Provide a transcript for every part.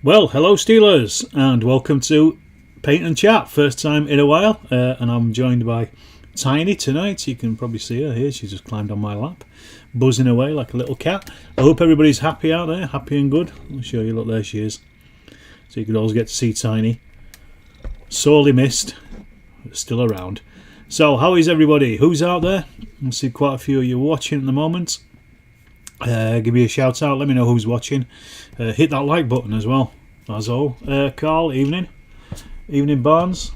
Well, hello Steelers, and welcome to Paint and Chat. First time in a while, and I'm joined by Tiny tonight. You can probably see her here. She's just climbed on my lap, buzzing away like a little cat. I hope everybody's happy out there, happy and good. I'll show you. Look, there she is. So you can always get to see Tiny. Sorely missed, but still around. So, how is everybody? Who's out there? I see quite a few of you watching at the moment. Give me a shout out, let me know who's watching. Hit that like button as well, as all. Carl, evening Barnes.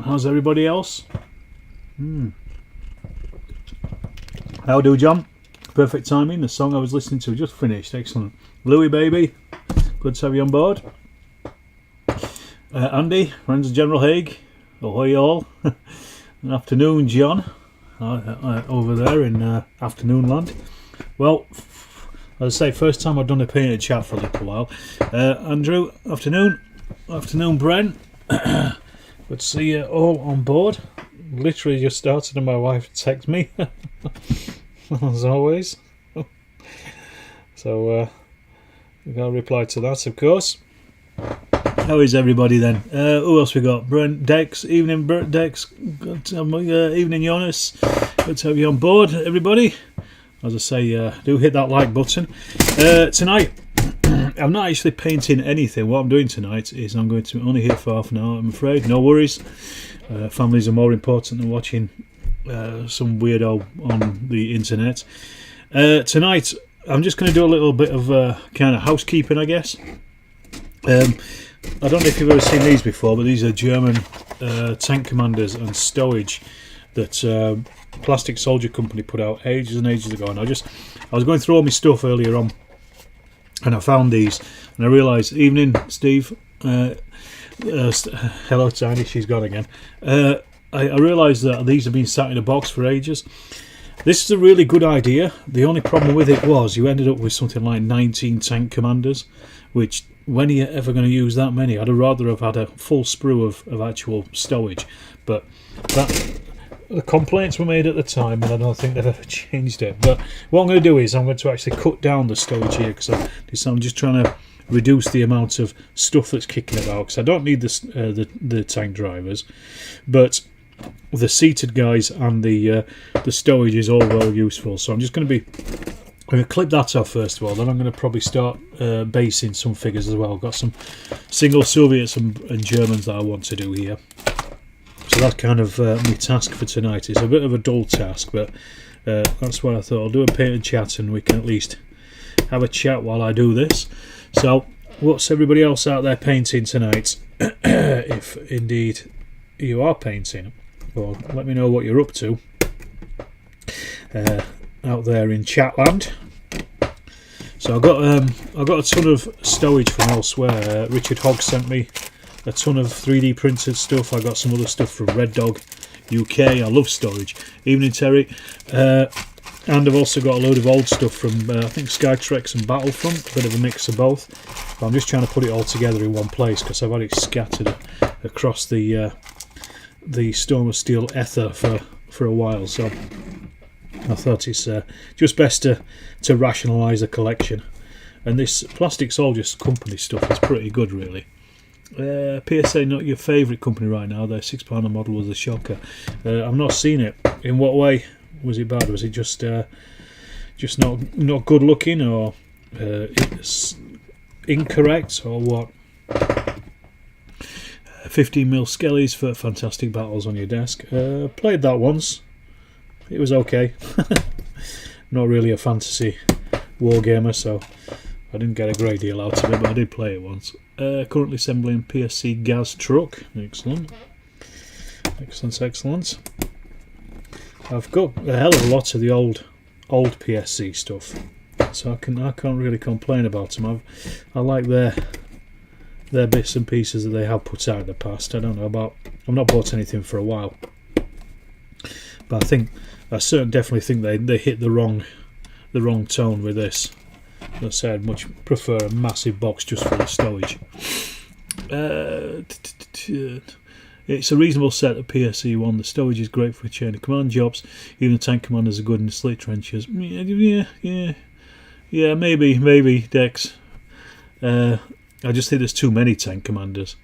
How's everybody else? How do, John? Perfect timing, the song I was listening to just finished. Excellent. Louis, baby, good to have you on board. Andy, friends of General Haig, ahoy all. Good afternoon, John, over there in afternoon land. Well, as I say, first time I've done a painted chat for a little while. Andrew, afternoon. Afternoon, Brent. Good to see you all on board. Literally just started and my wife texted me, as always. So, we've got to reply to that, of course. How is everybody then? Who else we got? Brent, Dex, evening Brent, Dex. Good to have evening Jonas. Good to have you on board, everybody. As I say, do hit that like button. Tonight, I'm not actually painting anything. What I'm doing tonight is I'm going to only here for half an hour, I'm afraid. No worries. Families are more important than watching some weirdo on the internet. Tonight, I'm just going to do a little bit of kind of housekeeping, I guess. I don't know if you've ever seen these before, but these are German tank commanders and stowage that Plastic Soldier Company put out ages and ages ago. And I was going through all my stuff earlier on, and I found these, and I realised, evening Steve, hello Tiny, she's gone again. I realised that these have been sat in a box for ages. This is a really good idea. The only problem with it was you ended up with something like 19 tank commanders, which, when are you ever going to use that many? I'd rather have had a full sprue of actual stowage, but the complaints were made at the time, and I don't think they've ever changed it. But what I'm going to do is I'm going to actually cut down the stowage here, because I'm just trying to reduce the amount of stuff that's kicking about, because I don't need the tank drivers, but the seated guys and the stowage is all well useful. So I'm going to clip that off first of all, then I'm going to probably start basing some figures as well. I've got some single Soviets and Germans that I want to do here. So that's kind of my task for tonight. It's a bit of a dull task, but that's why I thought I'll do a painted chat and we can at least have a chat while I do this. So, what's everybody else out there painting tonight? If indeed you are painting, well, let me know what you're up to out there in Chatland. So I got a ton of stowage from elsewhere. Richard Hogg sent me a ton of 3D printed stuff. I got some other stuff from Red Dog UK. I love storage. Evening Terry. And I've also got a load of old stuff from I think Skytrex and Battlefront, a bit of a mix of both. But I'm just trying to put it all together in one place because I've had it scattered across the Storm of Steel ether for a while. So I thought it's just best to rationalise a collection. And this Plastic Soldiers Company stuff is pretty good, really. PSA not your favourite company right now. Their £6 model was a shocker. I've not seen it. In what way was it bad? Was it just not good looking, or it's incorrect, or what? 15mm skellies for fantastic battles on your desk. Played that once. It was okay. Not really a fantasy wargamer, so I didn't get a great deal out of it, but I did play it once. Currently assembling PSC Gaz truck. Excellent. Excellent. I've got a hell of a lot of the old PSC stuff, so I can't really complain about them. I like their bits and pieces that they have put out in the past. I don't know about. I've not bought anything for a while, but I definitely think they hit the wrong tone with this. I say I'd much prefer a massive box just full of stowage. It's a reasonable set of PSC 1. The stowage is great for chain of command jobs. Even the tank commanders are good in the slit trenches. Yeah, maybe, Dex. I just think there's too many tank commanders.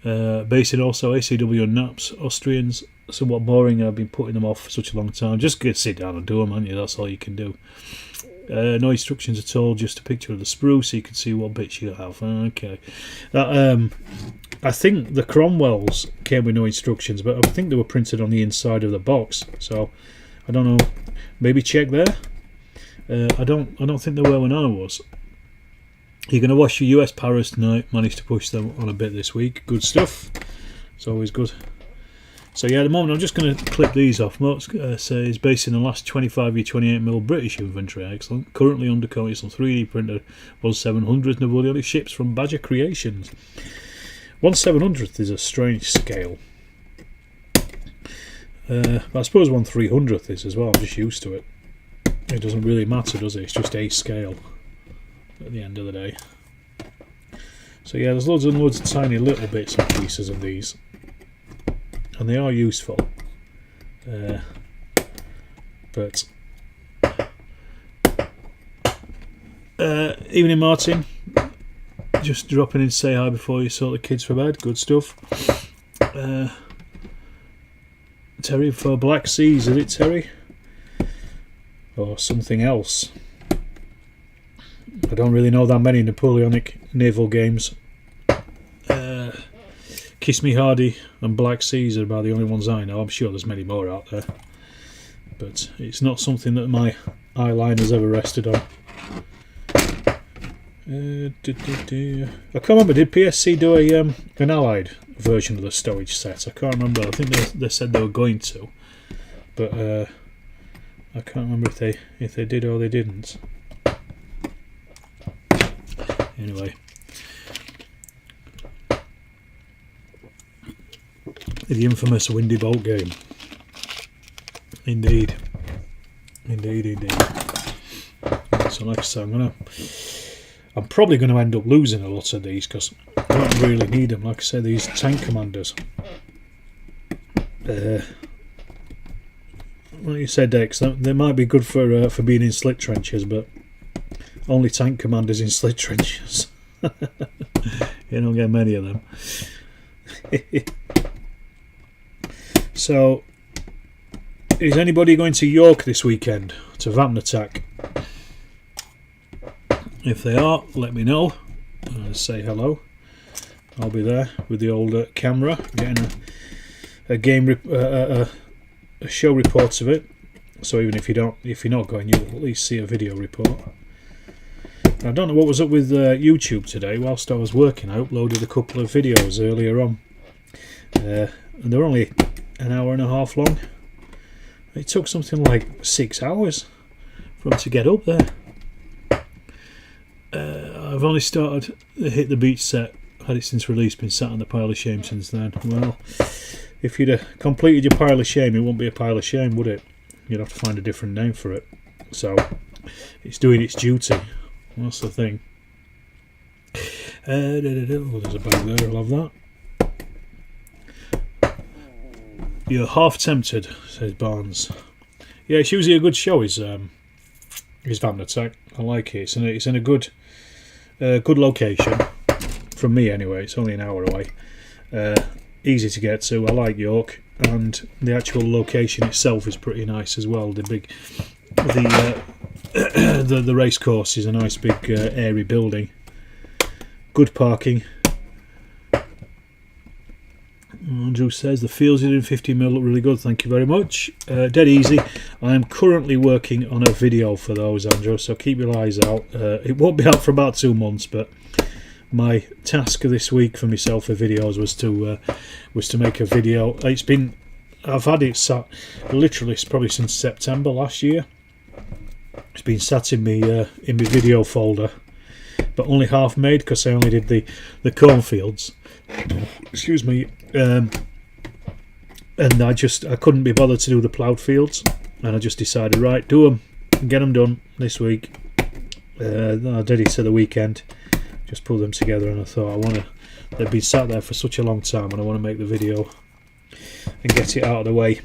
Basing also ACW and NAPS, Austrians, somewhat boring. I've been putting them off for such a long time. Just get sit down and do them, aren't you? That's all you can do. No instructions at all, just a picture of the sprue so you can see what bits you have. Okay. I think the Cromwells came with no instructions, but I think they were printed on the inside of the box. So I don't know. Maybe check there. I don't think they were when I was. You're going to watch your US Paras tonight. Managed to push them on a bit this week. Good stuff. It's always good. So yeah, at the moment I'm just going to clip these off. Most says based in the last 25 28mm British infantry. Excellent. Currently undercoated on 3D printed 1/700th Napoleonic ships from Badger Creations. 1/700th is a strange scale. But I suppose 1/300th is as well. I'm just used to it. It doesn't really matter, does it? It's just a scale at the end of the day. So yeah, there's loads and loads of tiny little bits and pieces of these, and they are useful. But evening, Martin. Just dropping in to say hi before you sort the kids for bed. Good stuff. Terry for Black Seas, is it, Terry? Or something else? I don't really know that many Napoleonic naval games. Kiss Me Hardy and Black Seas are about the only ones I know. I'm sure there's many more out there, but it's not something that my eyeliner has ever rested on. I can't remember, did PSC do an Allied version of the stowage set? I can't remember. I think they said they were going to, but I can't remember if they did or they didn't. Anyway, the infamous Windy Bolt game. Indeed. So like I said, I'm probably going to end up losing a lot of these because I don't really need them. Like I said, these tank commanders. Like you said, Dex, they might be good for being in slit trenches, but only tank commanders in slit trenches. You don't get many of them. So, is anybody going to York this weekend to Vapnatak? If they are, let me know. Say hello. I'll be there with the old camera, getting a game a show report of it. So even if you're not going, you'll at least see a video report. I don't know what was up with YouTube today. Whilst I was working, I uploaded a couple of videos earlier on, and they're only an hour and a half long. It took something like 6 hours for them to get up there. I've only started the Hit the Beach set, had it since release, been sat on the pile of shame since then. Well, if you'd have completed your pile of shame, it wouldn't be a pile of shame, would it? You'd have to find a different name for it. So it's doing its duty. That's the thing. Oh, there's a bag there, I'll have that. You're half tempted, says Barnes. Yeah, it's usually a good show, is Vapnatak. I like it. It's in a good location. From me anyway, it's only an hour away. Easy to get to. I like York, and the actual location itself is pretty nice as well. The race course is a nice big airy building. Good parking. Andrew says the fields in 15mm look really good, thank you very much. Dead easy. I am currently working on a video for those, Andrew, so keep your eyes out. It won't be out for about 2 months, but my task this week for myself for videos was to make a video. I've had it sat literally probably since September last year. It's been sat in my video folder, but only half made because I only did the cornfields. Excuse me. And I couldn't be bothered to do the ploughed fields, and I just decided, right, do them and get them done this week. I did it to the weekend, just pulled them together, and I thought they've been sat there for such a long time, and I want to make the video and get it out of the way,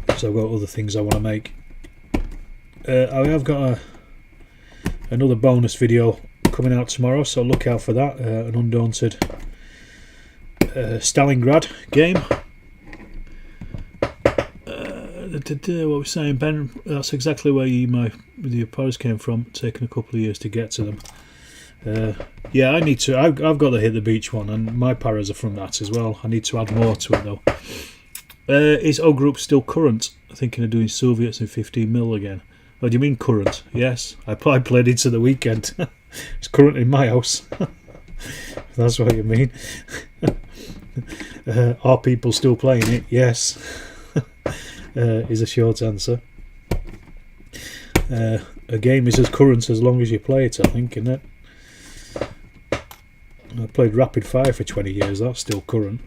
because I've got other things I want to make. I have got another bonus video coming out tomorrow, so look out for that. An Undaunted Stalingrad game. What we're saying, Ben, that's exactly where your powers came from, taking a couple of years to get to them. Yeah, I need to. I've got the Hit the Beach one, and my paras are from that as well. I need to add more to it though. Is O Group still current? Thinking of doing Soviets in 15mm again. Oh, do you mean current? Yes, I played into the weekend. It's current in my house. If that's what you mean. Are people still playing it? Yes. Is a short answer. A game is as current as long as you play it, I think, isn't it? I played Rapid Fire for 20 years, that's still current.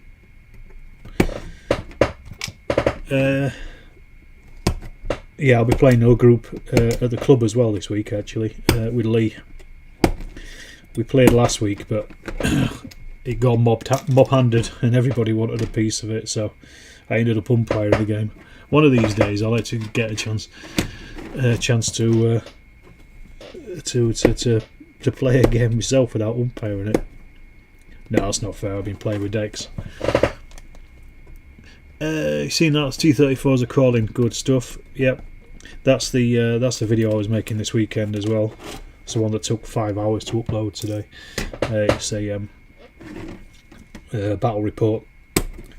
Yeah, I'll be playing O Group at the club as well this week, actually, with Lee. We played last week, but it got mob-handed and everybody wanted a piece of it, so I ended up umpiring the game. One of these days I'll let you get a chance to play a game myself without umpiring it. No, that's not fair. I've been playing with decks. You seen that? T-34s are calling. Good stuff. Yep, that's the video I was making this weekend as well. It's the one that took 5 hours to upload today. It's a battle report.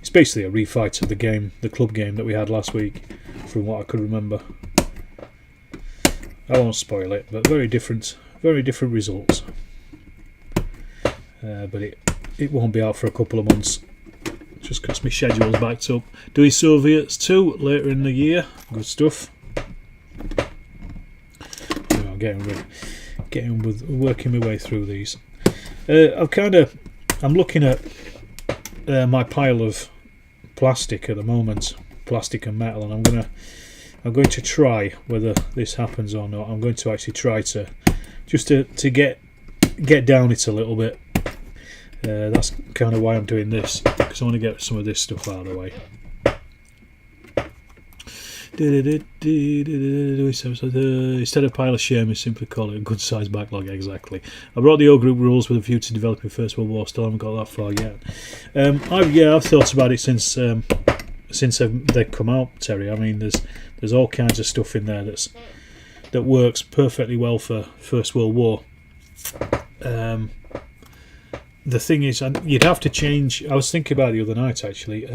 It's basically a refight of the game, the club game that we had last week, from what I could remember. I won't spoil it, but very different results. But it won't be out for a couple of months, just because my schedule's backed up. Doing Soviets too later in the year. Good stuff. Working my way through these. I'm looking at my pile of plastic at the moment, plastic and metal, and I'm going to try whether this happens or not. I'm going to actually try to get down it a little bit. That's kind of why I'm doing this, because I want to get some of this stuff out of the way. Instead of pile of shame, we simply call it a good sized backlog. Exactly. I brought the O Group rules with a view to developing First World War. Still haven't got that far yet. I've thought about it since they've come out, Terry. I mean, there's all kinds of stuff in there that works perfectly well for First World War. The thing is, you'd have to change. I was thinking about it the other night actually.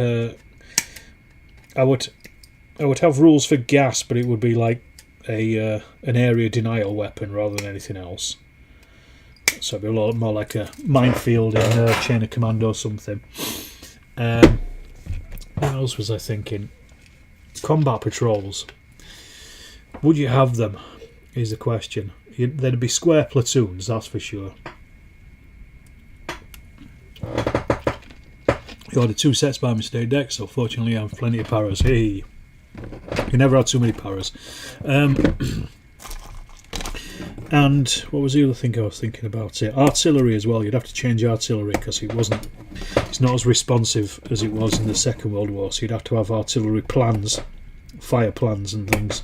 I would have rules for gas, but it would be like an area denial weapon rather than anything else. So it'd be a lot more like a minefield in Chain of Command or something. What else was I thinking? Combat patrols. Would you have them? Is the question. There'd be square platoons, that's for sure. You ordered 2 sets by mistake decks, so fortunately I have plenty of paras. Hey, you never had too many paras. And what was the other thing I was thinking about? Artillery as well. You'd have to change artillery because it's not as responsive as it was in the Second World War. So you'd have to have artillery plans, fire plans, and things.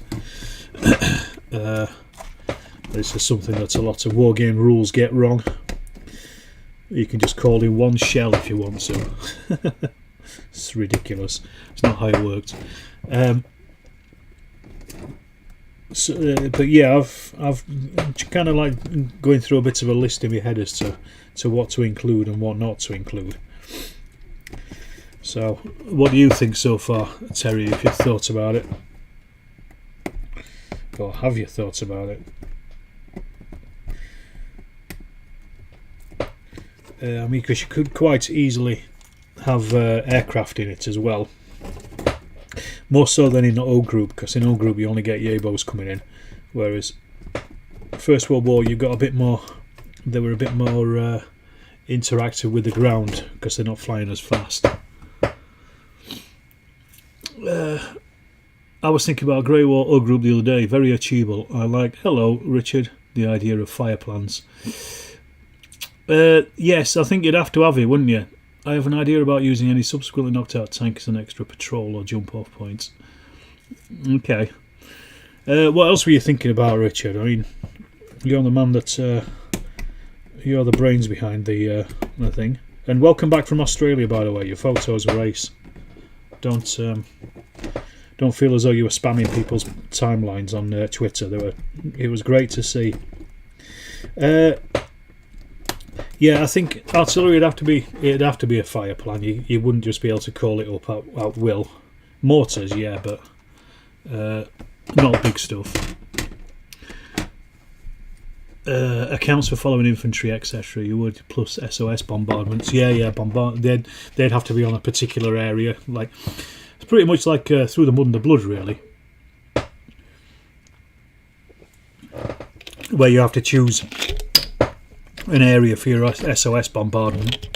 This is something that a lot of wargame rules get wrong. You can just call in one shell if you want to. It's ridiculous. It's not how it worked. But yeah, I've kind of like going through a bit of a list in my head as to what to include and what not to include. So, what do you think so far, Terry? If you've thought about it, or have you thought about it? I mean, because you could quite easily have aircraft in it as well. More so than in O Group, because in O Group you only get Yabos coming in, whereas First World War you got a bit more. They were a bit more interactive with the ground because they're not flying as fast. I was thinking about Grey War O Group the other day. Very achievable. I like. Hello, Richard. The idea of fire plans. Yes, I think you'd have to have it, wouldn't you? I have an idea about using any subsequently knocked out tank as an extra patrol or jump off points. Okay. What else were you thinking about, Richard? I mean, you're the man that You're the brains behind the thing. And welcome back from Australia, by the way. Your photos were ace. Don't feel as though you were spamming people's timelines on Twitter. It was great to see. Yeah, I think artillery it'd have to be a fire plan. You wouldn't just be able to call it up out will. Mortars, yeah, but not big stuff. Accounts for following infantry, etc. You would, plus SOS bombardments. Yeah, they'd have to be on a particular area. Like it's pretty much like Through the Mud and the Blood, really, where you have to choose an area for your SOS bombardment,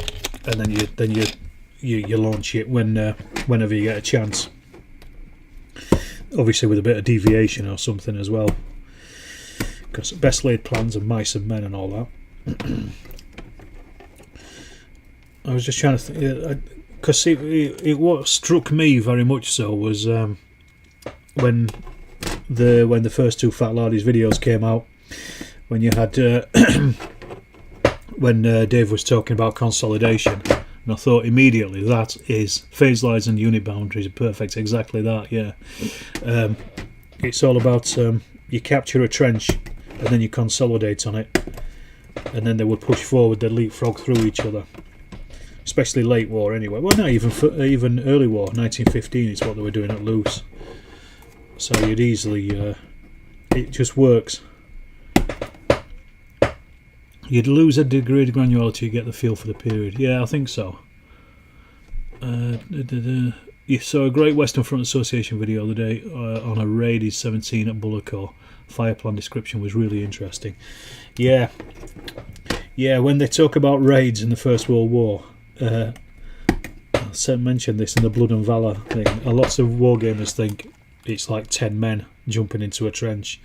and then you launch it whenever you get a chance. Obviously, with a bit of deviation or something as well. Because best laid plans of mice and men and all that. I was just trying to think, because what struck me very much so was when the first two Fat Lardies videos came out, when you had when Dave was talking about consolidation, and I thought immediately that is phase lines and unit boundaries are perfect, exactly that. Yeah, it's all about you capture a trench. And then you consolidate on it, and then they would push forward. They'd leapfrog through each other, especially late war. Anyway, well, no, even early war, 1915 is what they were doing at Loos. So you'd easily, it just works. You'd lose a degree of granularity to get the feel for the period. Yeah, I think so. You saw a Great Western Front Association video the other day on a raid in 17 at Bullecourt. Fire plan description was really interesting. Yeah, when they talk about raids in the First World War, I mentioned this in the Blood and Valour thing. Lots of wargamers think it's like 10 men jumping into a trench.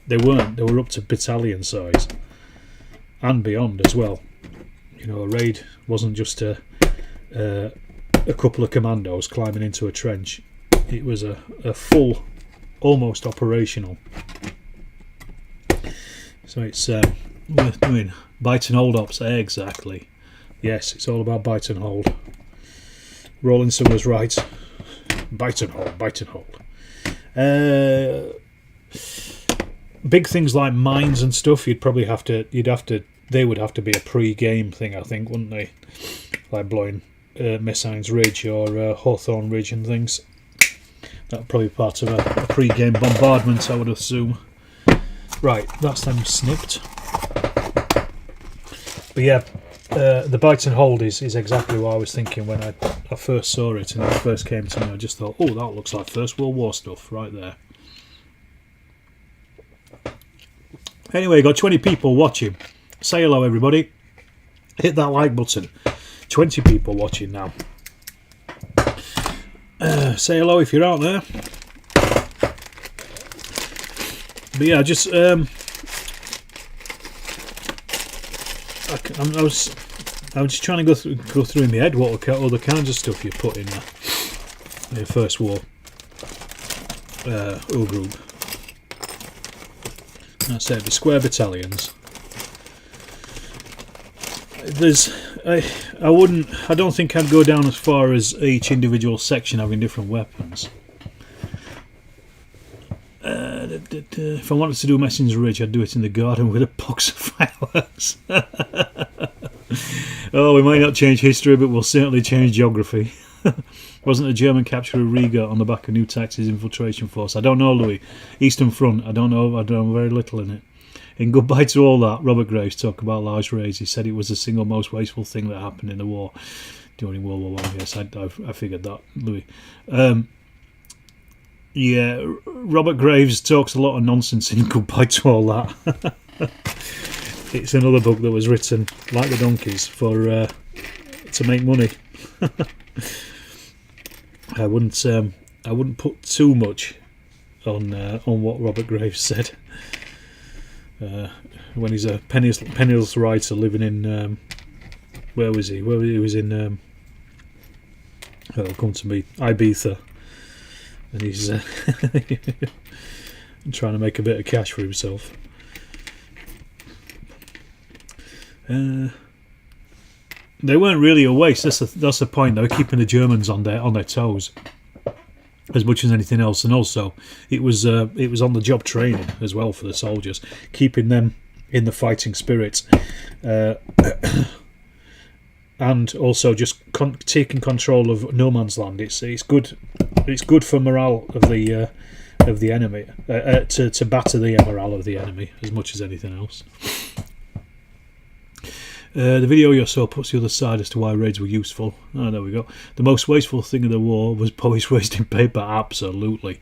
They weren't. They were up to battalion size and beyond as well. You know, a raid wasn't just a couple of commandos climbing into a trench. It was a full, almost operational. So it's worth doing. Bite and hold ops, exactly. Yes, it's all about bite and hold. Rawlinson was right. Bite and hold, bite and hold. Big things like mines and stuff, they would have to be a pre-game thing, I think, wouldn't they? Like blowing Messines Ridge or Hawthorne Ridge and things. That would probably be part of a pre-game bombardment, I would assume. Right, that's them snipped. But yeah, the bite and hold is exactly what I was thinking when I first saw it and it first came to me. I just thought, oh, that looks like First World War stuff right there. Anyway, got 20 people watching. Say hello, everybody. Hit that like button. 20 people watching now. Say hello if you're out there. But yeah, just I was just trying to go through in my head what other kinds of stuff you put in the First War O group. I said the square battalions. I don't think I'd go down as far as each individual section having different weapons. If I wanted to do Messines Ridge, I'd do it in the garden with a box of fireworks. Oh, we might not change history, but we'll certainly change geography. Wasn't the German capture of Riga on the back of New Tax's infiltration force? I don't know, Louis. Eastern Front, I don't know very little in it. In Goodbye to All That, Robert Graves talked about large raids. He said it was the single most wasteful thing that happened in the war during World War I. Yes, I figured that, Louis. Yeah, Robert Graves talks a lot of nonsense in Goodbye to All That. It's another book that was written, like the donkeys, for to make money. I wouldn't put too much on what Robert Graves said. When he's a penniless writer living in where was he? He was in come to me, Ibiza, and he's trying to make a bit of cash for himself. They weren't really a waste. That's the point. They were keeping the Germans on their toes as much as anything else, and also it was on the job training as well for the soldiers, keeping them in the fighting spirit, and also just taking control of no man's land. It's good. It's good for morale of the enemy, to batter the morale of the enemy as much as anything else. The video you saw puts the other side as to why raids were useful. Oh, there we go. The most wasteful thing of the war was Polish wasting paper. Absolutely,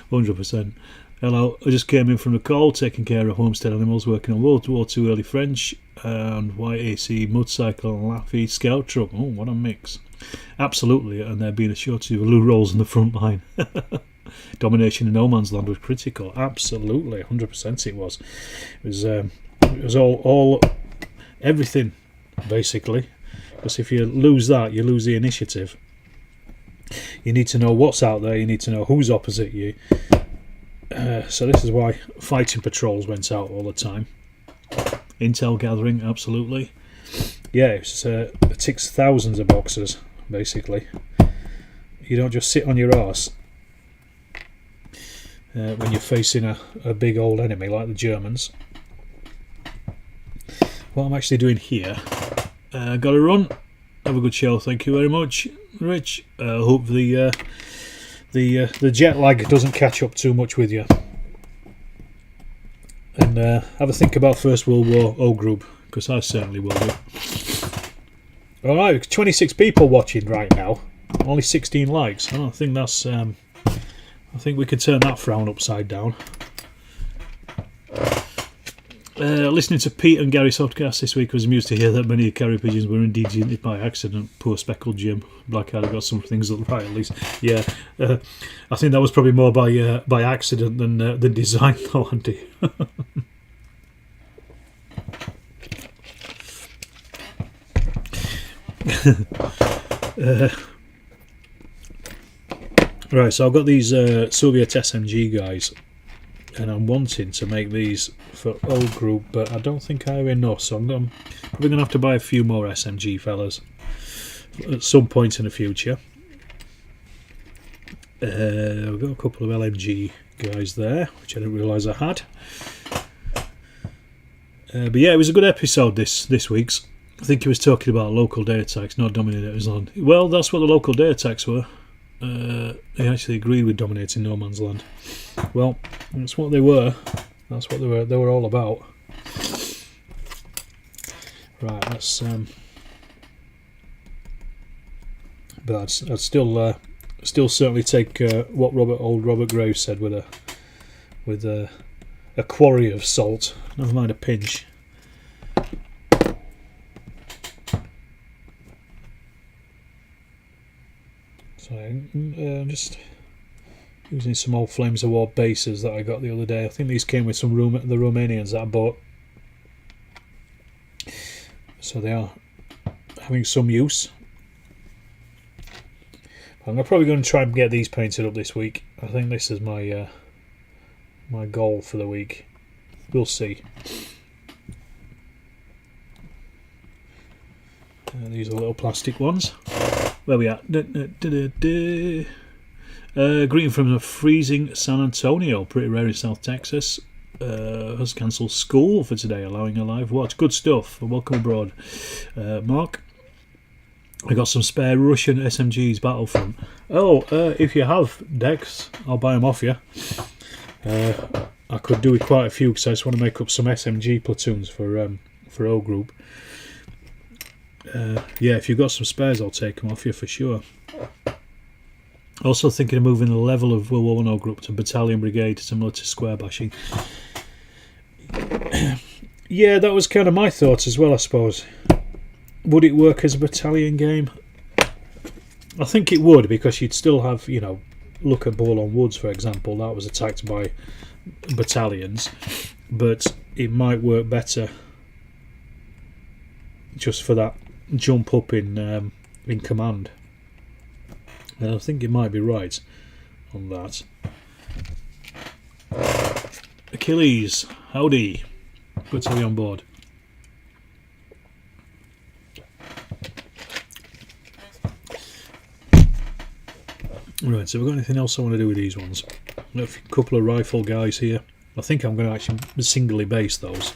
100%. Hello, I just came in from the call, taking care of homestead animals, working on World War II early French and YAC motorcycle and Laffy scout truck. Oh, what a mix! Absolutely, and there being a shortage of loo rolls in the front line. Domination in no man's land was critical. Absolutely, 100% it was. It was all everything, basically, because if you lose that, you lose the initiative. You need to know what's out there, you need to know who's opposite you. So this is why fighting patrols went out all the time. Intel gathering, absolutely. Yeah, it ticks thousands of boxes, basically. You don't just sit on your arse when you're facing a big old enemy like the Germans. What I'm actually doing here, gotta run. Have a good show, thank you very much, Rich. Hope the jet lag doesn't catch up too much with you. And have a think about First World War O group, because I certainly will do. Alright, 26 people watching right now, only 16 likes. I think that's I think we can turn that frown upside down. Listening to Pete and Gary's podcast this week, was amused to hear that many carrier pigeons were indeed unted by accident. Poor speckled Jim. Blackadder got some things right at least. Yeah, I think that was probably more by accident than design, though, Andy. Right, so I've got these Soviet SMG guys, and I'm wanting to make these for old group, but I don't think I have enough, so I'm probably going to have to buy a few more SMG fellas at some point in the future. I've got a couple of LMG guys there, which I didn't realise I had. But yeah, it was a good episode this week's. I think he was talking about local day attacks, not dominators land. Well, that's what the local day attacks were. They actually agreed with dominating no man's land. Well, that's what they were. That's what they were all about. Right, let's. But I'd still certainly take what Robert Graves said with a quarry of salt. Never mind a pinch. So I'm just using some old Flames of War bases that I got the other day. I think these came with some the Romanians that I bought. So they are having some use. I'm probably going to try and get these painted up this week. I think this is my my goal for the week. We'll see. These are little plastic ones. Where we at? Greeting from a freezing San Antonio, pretty rare in South Texas. Has cancelled school for today, allowing a live watch. Good stuff. Welcome abroad, Mark. I got some spare Russian SMGs Battlefront. Oh, if you have Dex, I'll buy them off you. I could do with quite a few because I just want to make up some SMG platoons for O Group. Yeah, if you've got some spares, I'll take them off you for sure. Also thinking of moving the level of World War I O Group to battalion brigade, similar to square bashing. Yeah, that was kind of my thoughts as well, I suppose. Would it work as a battalion game? I think it would, because you'd still have, you know, look at Ball on Woods, for example. That was attacked by battalions, but it might work better just for that jump up in command. And I think you might be right on that. Achilles, howdy. Good to be on board. Right, so we've got anything else I want to do with these ones? I've got a couple of rifle guys here. I think I'm going to actually singly base those.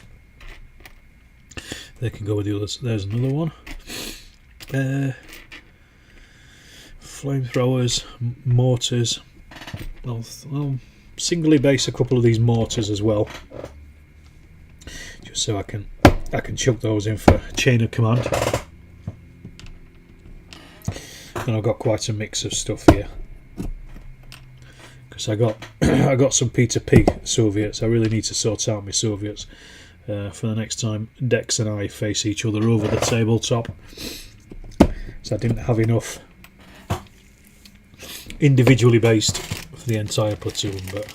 They can go with the others. There's another one. Flamethrowers, mortars. I'll singly base a couple of these mortars as well, just so I can chuck those in for chain of command. And I've got quite a mix of stuff here because I got some Peter Pig Soviets. I really need to sort out my Soviets for the next time Dex and I face each other over the tabletop. So I didn't have enough individually based for the entire platoon, but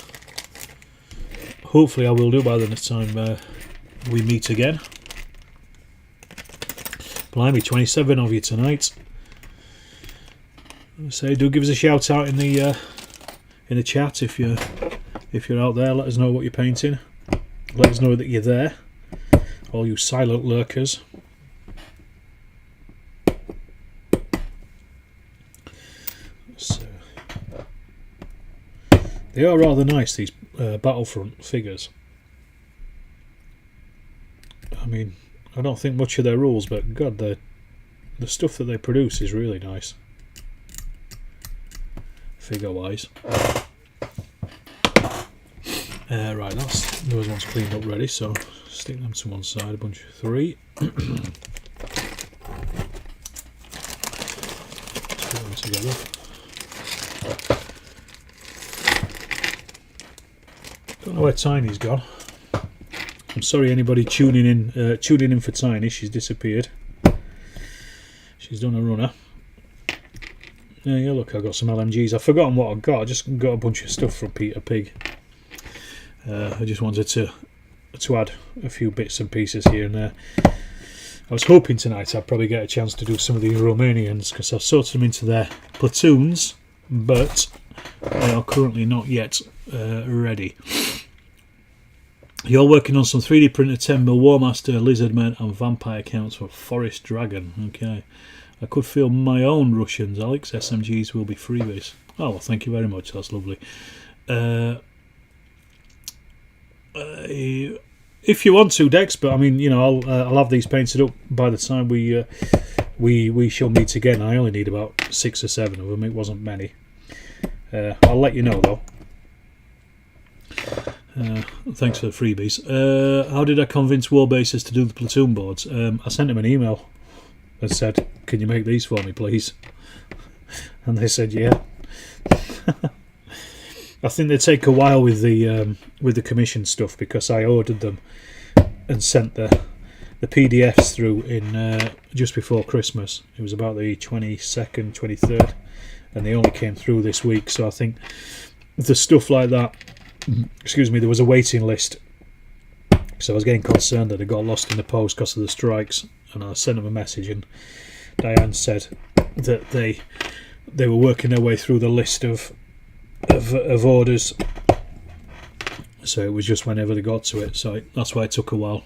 hopefully I will do by the next time we meet again. Blimey, 27 of you tonight. So do give us a shout out in the chat if you're out there. Let us know what you're painting. Let us know that you're there, all you silent lurkers. So they are rather nice, these Battlefront figures. I mean, I don't think much of their rules, but God, the stuff that they produce is really nice, figure-wise. Right, those ones cleaned up ready, so stick them to one side, a bunch of 3. Let's put them together. Don't know where Tiny's gone. I'm sorry anybody tuning in for Tiny, she's disappeared. She's done a runner. Yeah, look, I got some LMGs. I've forgotten what I got. I just got a bunch of stuff from Peter Pig. I just wanted to add a few bits and pieces here and there. I was hoping tonight I'd probably get a chance to do some of these Romanians because I've sorted them into their platoons, but they are currently not yet ready. You're working on some 3D printed 10mm Warmaster, Lizardmen and Vampire counts for Forest Dragon. Okay. I could feel my own Russians. Alex, SMGs will be freebies. Oh, well, thank you very much. That's lovely. If you want to, Dex, but I mean, you know, I'll have these painted up by the time we shall meet again. I only need about 6 or 7 of them. It wasn't many. I'll let you know though. Thanks for the freebies. How did I convince Warbases to do the platoon boards? I sent them an email and said, "Can you make these for me, please?" And they said, "Yeah." I think they take a while with the commission stuff because I ordered them and sent the PDFs through in just before Christmas. It was about the 22nd, 23rd, and they only came through this week. So I think the stuff like that. Excuse me. There was a waiting list, so I was getting concerned that it got lost in the post because of the strikes. And I sent them a message, and Diane said that they were working their way through the list of orders, so it was just whenever they got to it, so that's why it took a while.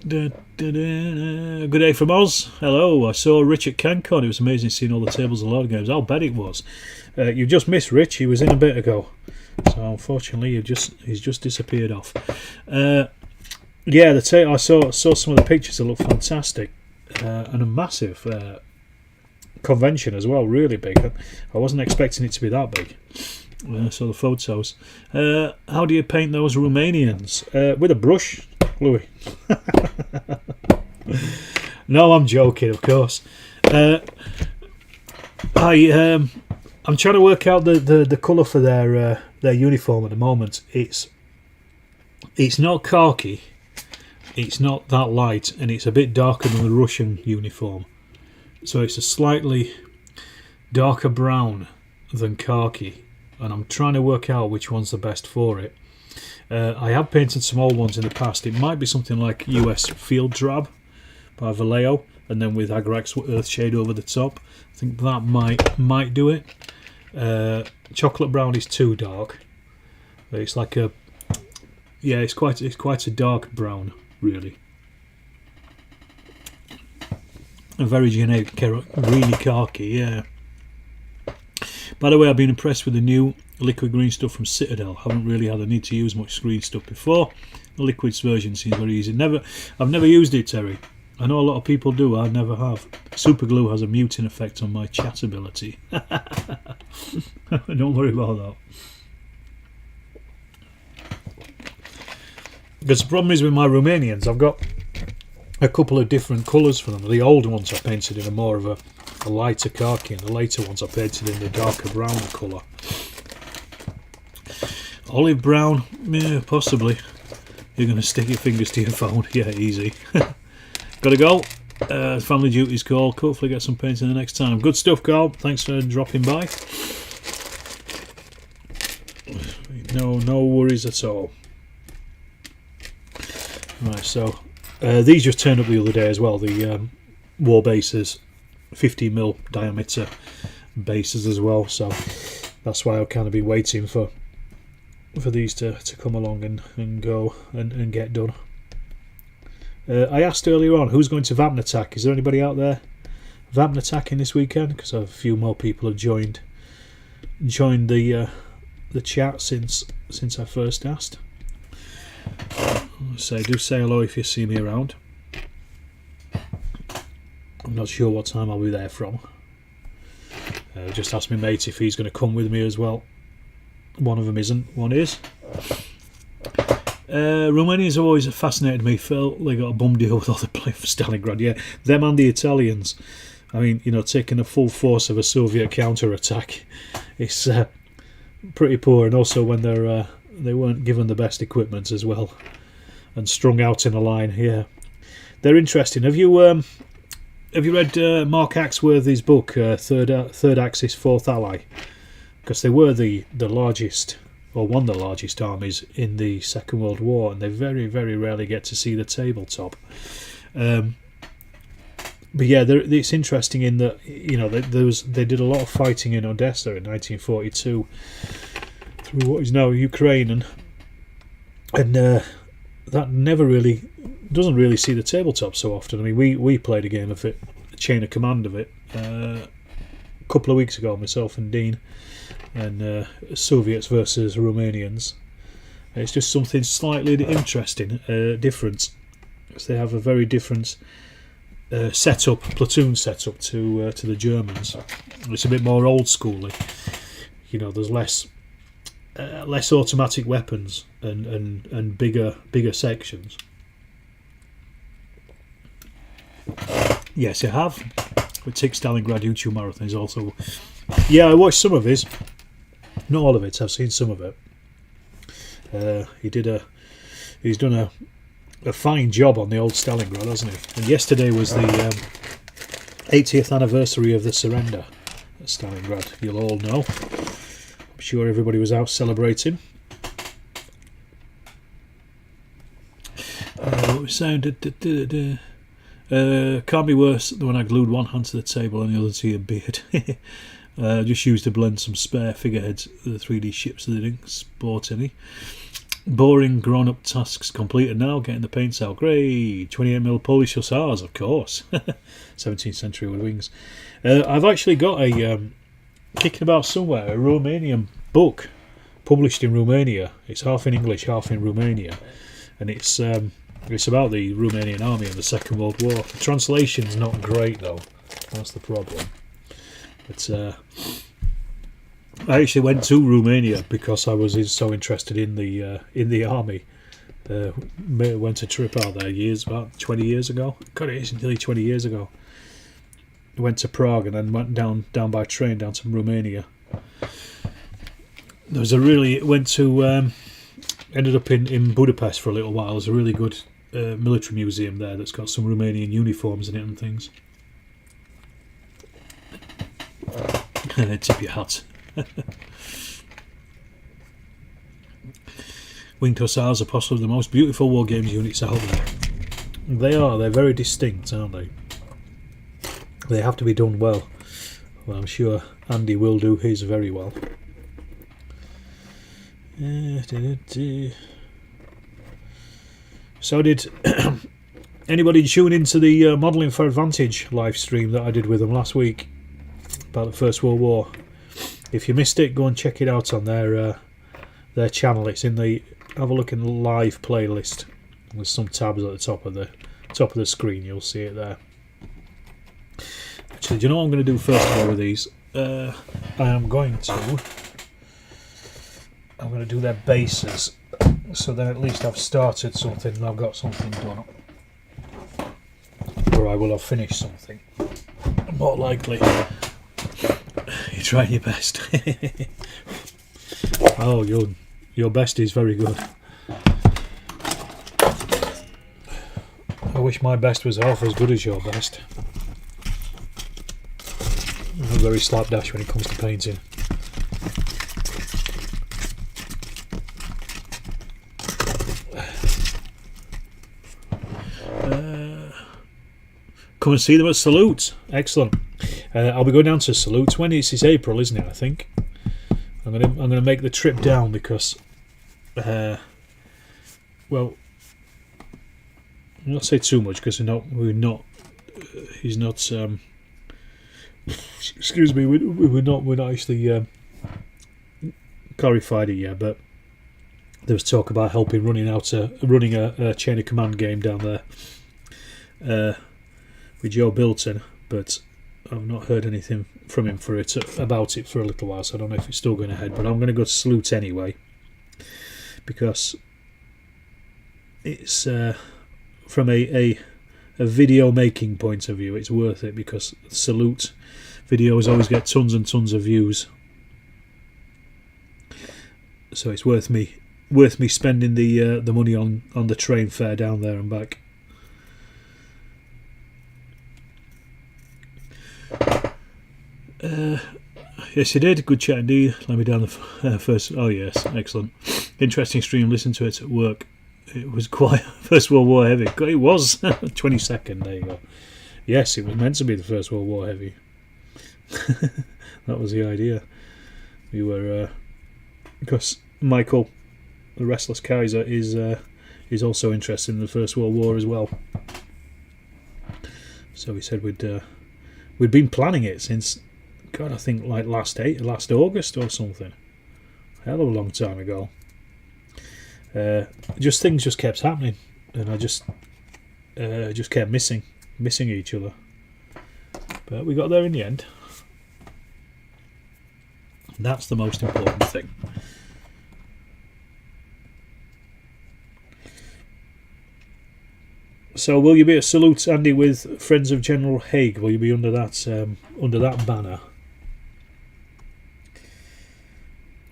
Good day from Oz. Hello, I saw Rich at CanCon. It was amazing seeing all the tables and Lord games. I'll bet it was. You just missed Rich. He was in a bit ago, so unfortunately he's just disappeared off. Yeah, I saw some of the pictures. It looked fantastic, and a massive convention as well, really big. I wasn't expecting it to be that big. So the photos. How do you paint those Romanians? With a brush, Louis. No, I'm joking, of course. I'm trying to work out the colour for their uniform at the moment. It's not khaki. It's not that light, and it's a bit darker than the Russian uniform. So it's a slightly darker brown than khaki, and I'm trying to work out which one's the best for it. I have painted some old ones in the past. It might be something like US Field Drab by Vallejo, and then with Agrax Earthshade over the top. I think that might do it. Chocolate brown is too dark. It's like it's quite a dark brown, really. A very generic greeny khaki, yeah. By the way, I've been impressed with the new liquid green stuff from Citadel. Haven't really had a need to use much green stuff before. The liquids version seems very easy. I've never used it, Terry. I know a lot of people do, I never have. Super glue has a muting effect on my chat ability. Don't worry about that. Because the problem is with my Romanians, I've got a couple of different colours for them. The older ones I painted in a more of a lighter khaki, and the later ones I painted in the darker brown colour. Olive brown, yeah, possibly. You're going to stick your fingers to your phone, yeah, easy. Gotta go. Family duty's call. Hopefully get some painting the next time. Good stuff, Carl. Thanks for dropping by. No worries at all. Right, so these just turned up the other day as well. The war bases, 50mm diameter bases as well. So that's why I'll kind of be waiting for these to come along and go and get done. I asked earlier on who's going to Vamp Attack. Is there anybody out there Vamp Attacking this weekend? Because a few more people have joined the chat since I first asked. So do say hello if you see me around. I'm not sure what time I'll be there from. Just asked my mate if he's going to come with me as well. One of them isn't, one is. Romanians have always fascinated me. Phil, they got a bum deal with all the play for Stalingrad. Yeah, them and the Italians. I mean, you know, taking the full force of a Soviet counter-attack, it's pretty poor. And also when they weren't given the best equipment as well, and strung out in a line. Yeah, they're interesting. Have you read Mark Axworthy's book, Third Axis, Fourth Ally? Because they were the largest, or one of the largest armies in the Second World War, and they very, very rarely get to see the tabletop. But yeah, it's interesting in that, you know, they did a lot of fighting in Odessa in 1942 through what is now Ukraine, and that never really doesn't really see the tabletop so often. I mean, we played a game of it, a chain of command of it, a couple of weeks ago, myself and Dean. And Soviets versus Romanians. It's just something slightly interesting, different, because they have a very different platoon setup to the Germans. It's a bit more old schooly. You know, there's less automatic weapons and bigger sections. Yes, I have. With Tick Stalingrad YouTube marathons also. Yeah, I watched some of his. Not all of it. I've seen some of it. He's done a fine job on the old Stalingrad, hasn't he? And yesterday was the 80th anniversary of the surrender at Stalingrad. You'll all know. I'm sure everybody was out celebrating. What was saying? Can't be worse than when I glued one hand to the table and the other to your beard. Just used to blend some spare figureheads of the 3D ships so they didn't sport any. Boring grown-up tasks completed now, getting the paints out. Great! 28mm Polish hussars, of course. 17th century with wings. I've actually got a, kicking about somewhere, a Romanian book published in Romania. It's half in English, half in Romania. And it's about the Romanian army in the Second World War. The translation's not great, though. That's the problem. But I actually went to Romania because I was so interested in the army. Went a trip out there about 20 years ago. God, it is nearly 20 years ago. Went to Prague and then went down by train down to Romania. Ended up in Budapest for a little while. There's a really good military museum there that's got some Romanian uniforms in it and things. Tip your hat. Winged Hussars are possibly the most beautiful war games units out there. They are. They're very distinct, aren't they? They have to be done well. Well, I'm sure Andy will do his very well. So did anybody tune into the Modelling for Advantage live stream that I did with them last week about the First World War? If you missed it, go and check it out on their channel. It's in the have a look in the live playlist. There's some tabs at the top of the screen. You'll see it there. Actually, do you know what I'm going to do first of all with these? I'm going to do their bases, so then at least I've started something and I've got something done, or I will have finished something. More likely, you're trying your best. Oh, your best is very good. I wish my best was half as good as your best. I'm very slapdash when it comes to painting. Come and see them at Salute. Excellent. I'll be going down to Salute when it's April, isn't it? I think I'm gonna make the trip down because, well, I'll not say too much because he's not. Excuse me, we're not actually clarified it yet, but there was talk about helping running a chain of command game down there with Joe Bilton, but I've not heard anything from him about it for a little while, so I don't know if it's still going ahead. But I'm going to go to Salute anyway because it's from a video making point of view, it's worth it because Salute videos always get tons and tons of views, so it's worth me spending the money on the train fare down there and back. Yes, you did. Good chat indeed. Let me down the first. Oh yes, excellent, interesting stream. Listen to it at work. It was quite First World War heavy. It was 22nd. There you go. Yes, it was meant to be the First World War heavy. That was the idea. We were because Michael, the Restless Kaiser, is also interested in the First World War as well. So we said we'd been planning it since, God, I think like last August or something. Hell of a long time ago. Things just kept happening, and I just kept missing each other. But we got there in the end. And that's the most important thing. So, will you be at Salute, Andy, with Friends of General Haig? Will you be under that banner,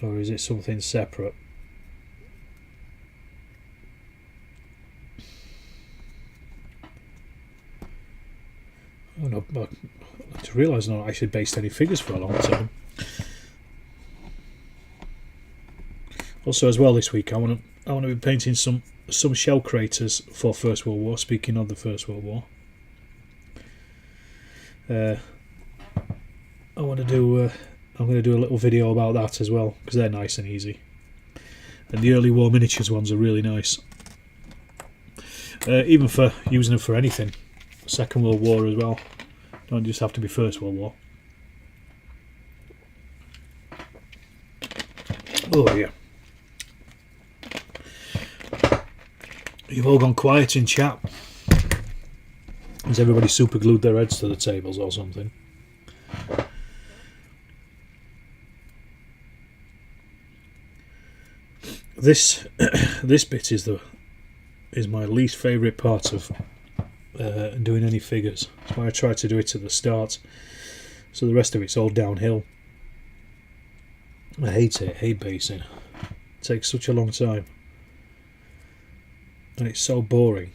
or is it something separate? Oh no! I just realised I've not actually based any figures for a long time. Also, as well, this week I want to be painting some shell craters for First World War. Speaking of the First World War, I want to do. I'm going to do a little video about that as well because they're nice and easy, and the early war miniatures ones are really nice. Even for using them for anything, Second World War as well. Don't just have to be First World War. Oh yeah. You've all gone quiet in chat. Has everybody super glued their heads to the tables or something? This bit is my least favourite part of doing any figures. That's why I try to do it at the start, so the rest of it's all downhill. I hate it. I hate basing. It takes such a long time. And it's so boring.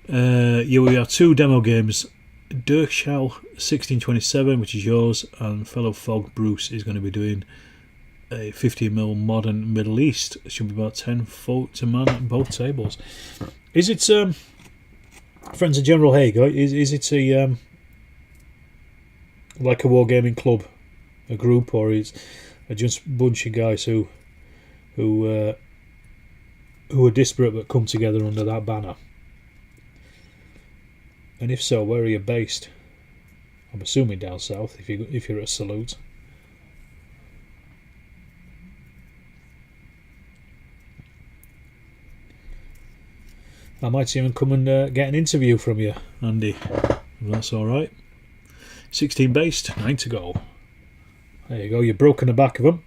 We have two demo games. Dirkschau 1627, which is yours, and fellow Fog Bruce is going to be doing a 50mm modern Middle East. It should be about 10 folk to man at both tables. Is it Friends of General Haig? Is it a like a wargaming club, a group, or is it just a bunch of guys who are disparate but come together under that banner? And if so, where are you based? I'm assuming down south if you're at Salute. I might even come and get an interview from you, Andy, if that's alright. 16 based, 9 to go. There you go, you've broken the back of them.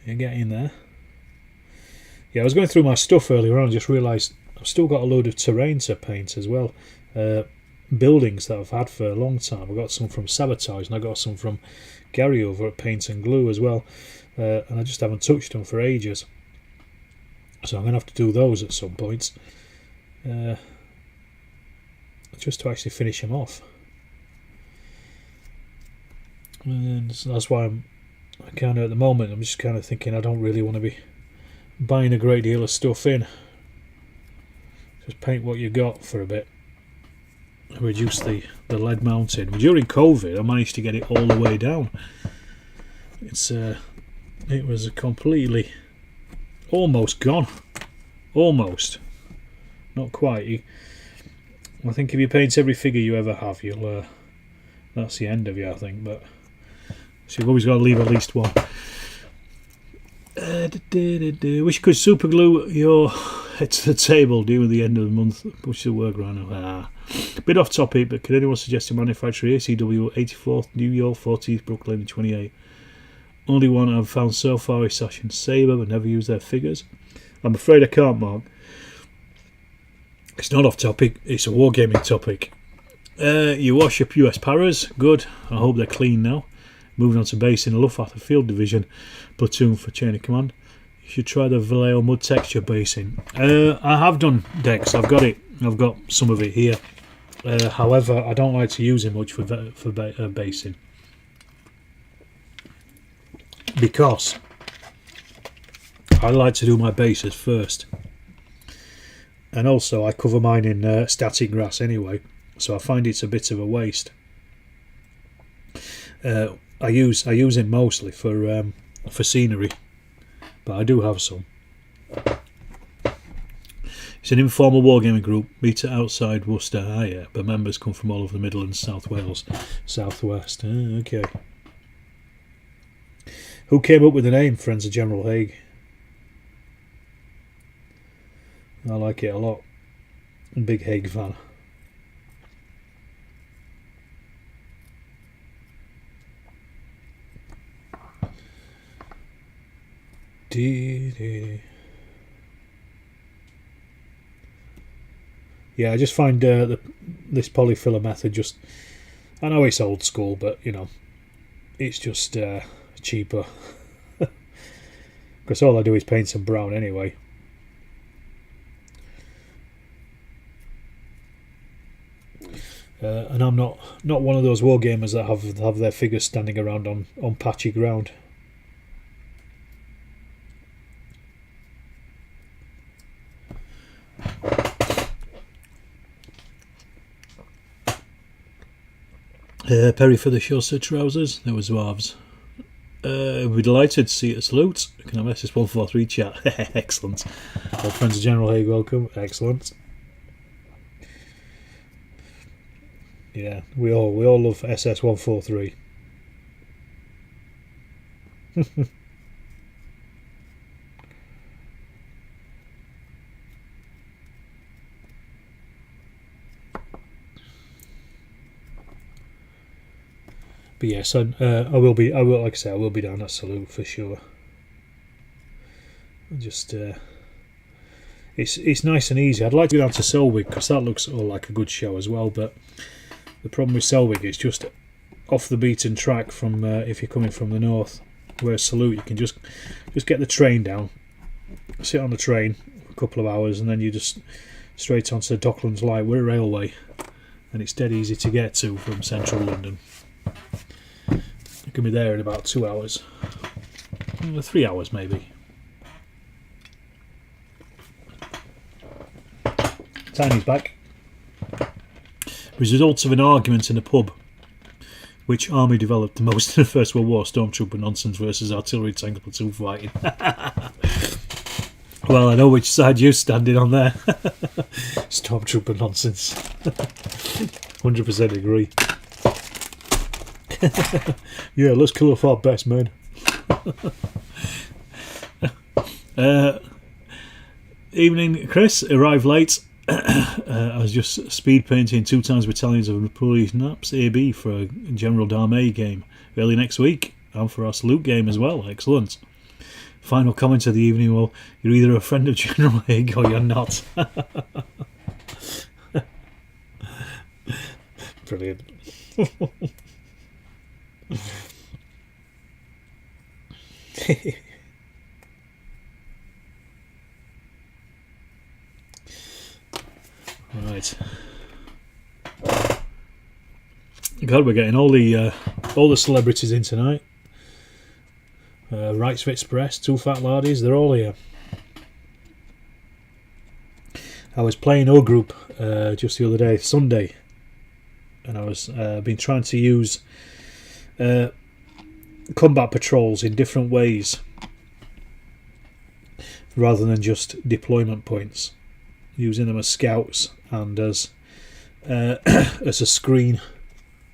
You get in there. Yeah, I was going through my stuff earlier on and just realised I've still got a load of terrain to paint as well. Buildings that I've had for a long time. I got some from Sabotage and I got some from Gary over at Paint and Glue as well. And I just haven't touched them for ages. So I'm going to have to do those at some point. Just to actually finish them off. And so that's why I'm kind of at the moment, I'm just kind of thinking I don't really want to be buying a great deal of stuff in. Just paint what you got for a bit. Reduce the lead mounting. During COVID I managed to get it all the way down. It was completely almost gone. Almost. Not quite. I think if you paint every figure you ever have, you'll that's the end of you, I think, but so you've always got to leave at least one. Wish you could super glue your head to the table due at the end of the month. Push the work around. Bit off topic, but can anyone suggest a manufacturer? ACW 84th, New York, 14th, Brooklyn, 28. Only one I've found so far is Sash and Sabre, but never use their figures. I'm afraid I can't, Mark. It's not off topic, it's a wargaming topic. You wash your US Paras, good. I hope they're clean now. Moving on to base in the Luftwaffe Field Division platoon for chain of command. You should try the Vallejo mud texture basing. I have done Dex. I've got it. I've got some of it here. However, I don't like to use it much for basing because I like to do my bases first, and also I cover mine in static grass anyway, so I find it's a bit of a waste. I use it mostly for scenery, but I do have some. It's an informal wargaming group. Meet outside Worcester. Yeah, but members come from all over the Midlands, South Wales, South West. Okay. Who came up with the name Friends of General Haig? I like it a lot. I'm a big Haig fan. Yeah, I just find this polyfiller method just... I know it's old school, but, you know, it's just cheaper. Because all I do is paint some brown anyway. And I'm not one of those wargamers that have their figures standing around on patchy ground. Perry for the shorter trousers. There was Zouaves. We're delighted to see you at Salute. Can I message 143 chat? Excellent. All friends of General Haig, welcome. Excellent. Yeah, we all love SS 143. But yes, I will be. Like I say, I will be down at Salute for sure. Just, it's nice and easy. I'd like to go down to Selwyn because that looks all like a good show as well. But the problem with Selwyn is just off the beaten track from if you're coming from the north. Whereas Salute, you can just get the train down, sit on the train for a couple of hours, and then you just straight onto the Docklands Light. We're a railway, and it's dead easy to get to from central London. You can be there in about 2 hours, 3 hours maybe. Tiny's back. Results of an argument in a pub. Which army developed the most in the First World War? Stormtrooper nonsense versus artillery tank platoon fighting. Well, I know which side you're standing on there. Stormtrooper nonsense. 100% agree. Yeah, let's kill off our best men. Evening, Chris. Arrived late. I was just speed painting 2 times battalions of Napoleon Naps AB for a General d'Armée game early next week, and for our salute game as well. Excellent. Final comment of the evening: well, you're either a friend of General Haig or you're not. Brilliant. Right. God, we're getting all the celebrities in tonight. Rights of Express, 2 Fat Lardies, they're all here. I was playing O Group just the other day, Sunday, and I was been trying to use combat patrols in different ways rather than just deployment points, using them as scouts and as a screen,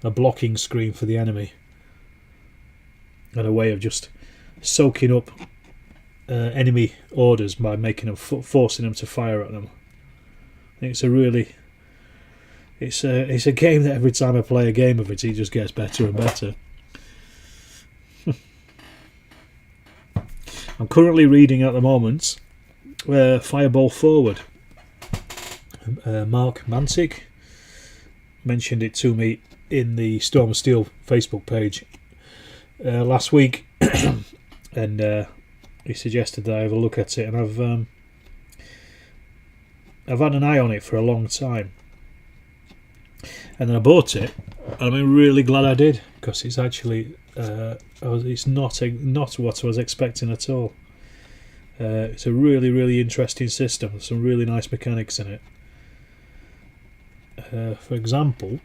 a blocking screen for the enemy, and a way of just soaking up enemy orders by making them forcing them to fire at them. I think it's a really it's a game that every time I play a game of it just gets better and better. I'm currently reading at the moment Fireball Forward. Mark Mantic mentioned it to me in the Storm of Steel Facebook page last week, and he suggested that I have a look at it, and I've had an eye on it for a long time, and then I bought it, and I'm really glad I did, because it's actually it's not what I was expecting at all. It's a really interesting system. There's some really nice mechanics in it. For example,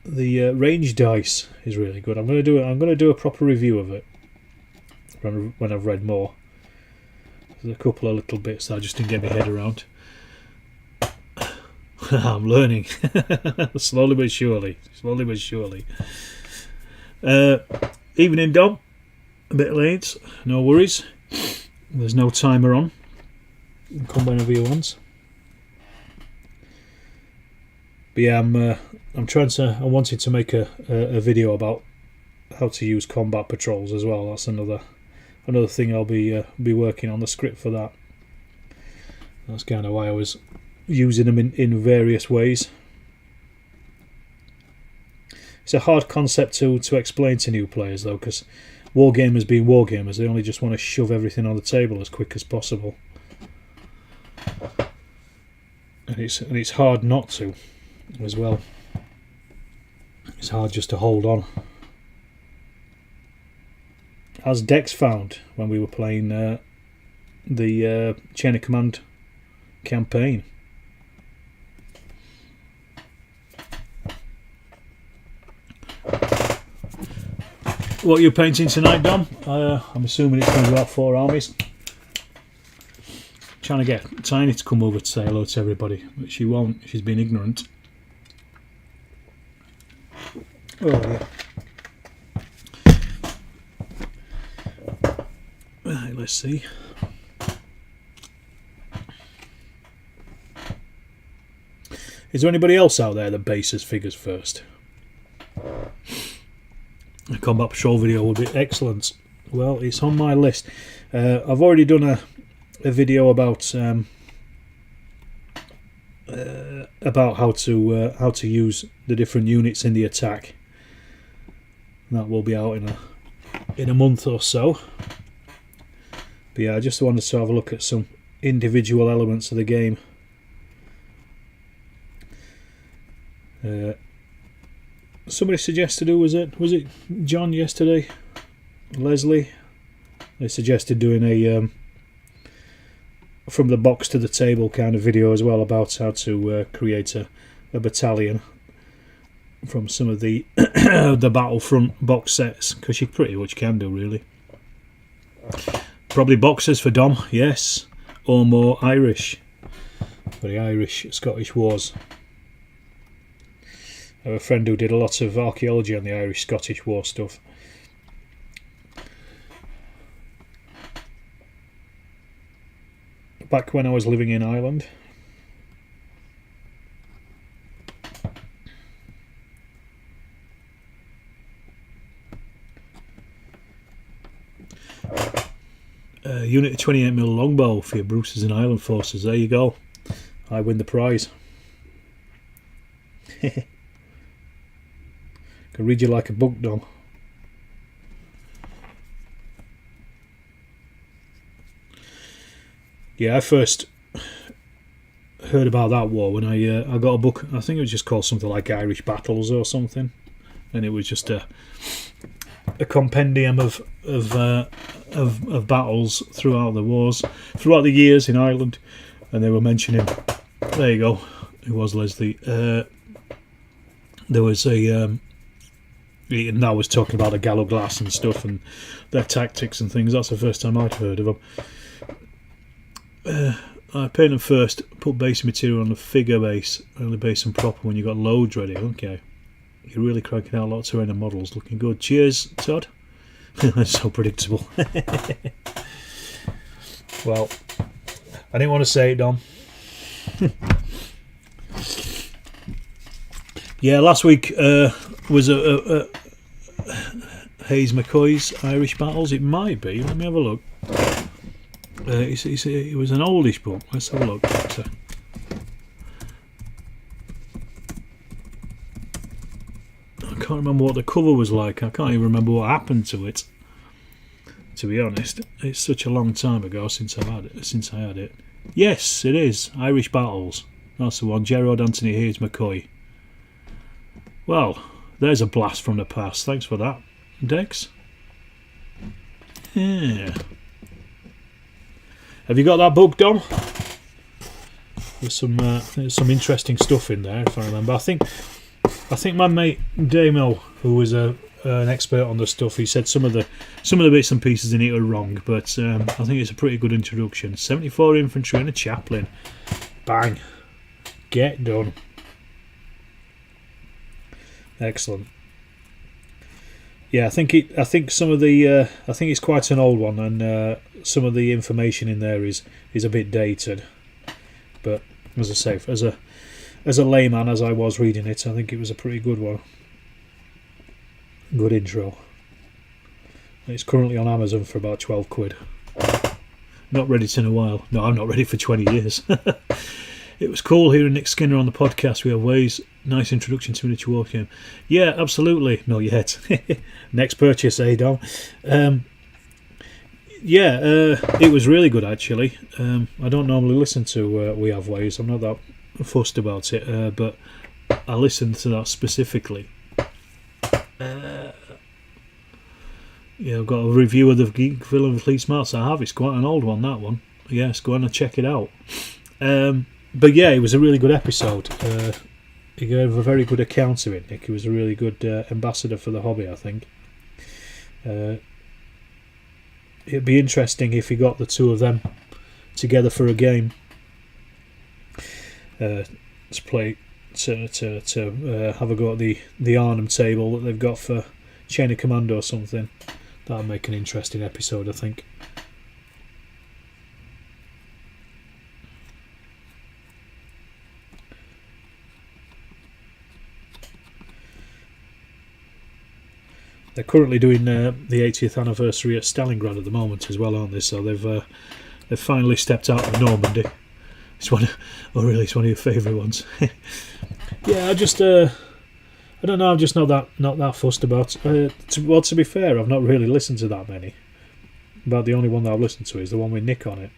the range dice is really good. I'm going to do a proper review of it when I've read more. There's a couple of little bits that I just didn't get my head around. I'm learning slowly but surely. Evening, Dom. A bit late. No worries. There's no timer on. You can come whenever you want. But yeah, I wanted to make a video about how to use combat patrols as well. That's another thing I'll be working on the script for that. That's kind of why I was using them in various ways. It's a hard concept to explain to new players though, because wargamers being wargamers, they only just want to shove everything on the table as quick as possible, and it's hard not to as well. It's hard just to hold on. As Dex found when we were playing the Chain of Command campaign. What are you painting tonight, Dom? I'm assuming it's going to be about 4 armies. Trying to get Tiny to come over to say hello to everybody, but she won't. She's been ignorant. Oh yeah. Right, let's see. Is there anybody else out there that bases figures first? A combat patrol video would be excellent. Well, it's on my list. I've already done a video about how to use the different units in the attack. That will be out in a month or so. But yeah, I just wanted to have a look at some individual elements of the game. Somebody suggested, who was it? Was it John yesterday? Leslie? They suggested doing a from the box to the table kind of video as well, about how to create a battalion from some of the the Battlefront box sets, because you pretty much can do, really. Probably boxers for Dom, yes, or more Irish for the Irish-Scottish wars. I have a friend who did a lot of archaeology on the Irish-Scottish War stuff. Back when I was living in Ireland. Unit 28mm longbow for your Bruces and Island forces. There you go. I win the prize. Can read you like a book, Dom. Yeah, I first heard about that war when I got a book. I think it was just called something like Irish Battles or something, and it was just a compendium of battles throughout the wars, throughout the years in Ireland, and they were mentioning. There you go. It was Leslie. There was and I was talking about the Gallo Glass and stuff and their tactics and things. That's the first time I'd heard of them. I paint them first, put base material on the figure base, only base and proper when you got loads ready. Okay, you're really cranking out lots of random models, looking good. Cheers, Todd. That's so predictable. Well, I didn't want to say it, Dom. Yeah, last week was a Hayes McCoy's Irish Battles. It might be. Let me have a look. It was an oldish book. Let's have a look. I can't remember what the cover was like. I can't even remember what happened to it. To be honest, it's such a long time ago since I had it. Yes, it is Irish Battles. That's the one. Gerard Anthony Hayes McCoy. Well, there's a blast from the past. Thanks for that, Dex. Yeah. Have you got that book, Dom? There's some interesting stuff in there, if I remember. I think my mate Damo, who was an expert on the stuff, he said some of the bits and pieces in it are wrong, but I think it's a pretty good introduction. 74 infantry and a chaplain. Bang. Get done. Excellent. Yeah, I think some of the I think it's quite an old one, and some of the information in there is a bit dated. But as I say, as a layman, as I was reading it, I think it was a pretty good one. Good intro. It's currently on Amazon for about 12 quid. Not read it in a while. No, I'm not ready for 20 years. It was cool hearing Nick Skinner on the podcast. We have ways. Nice introduction to miniature war game. Yeah, absolutely. Not yet. Next purchase, Dom. It was really good actually. I don't normally listen to We Have Ways. I'm not that fussed about it, but I listened to that specifically. I've got a review of the Geek Villain Fleet Smarts. I have. It's quite an old one, that one. Yes, go on and check it out. But yeah, it was a really good episode. He gave a very good account of it, Nick. He was a really good ambassador for the hobby, I think. It'd be interesting if he got the two of them together for a game. To play, to have a go at the Arnhem table that they've got for Chain of Command or something. That'll make an interesting episode, I think. They're currently doing the 80th anniversary at Stalingrad at the moment as well, aren't they? So they've finally stepped out of Normandy. It's one of your favourite ones. Yeah, I don't know. I'm just not that fussed about. To be fair, I've not really listened to that many. About the only one that I've listened to is the one with Nick on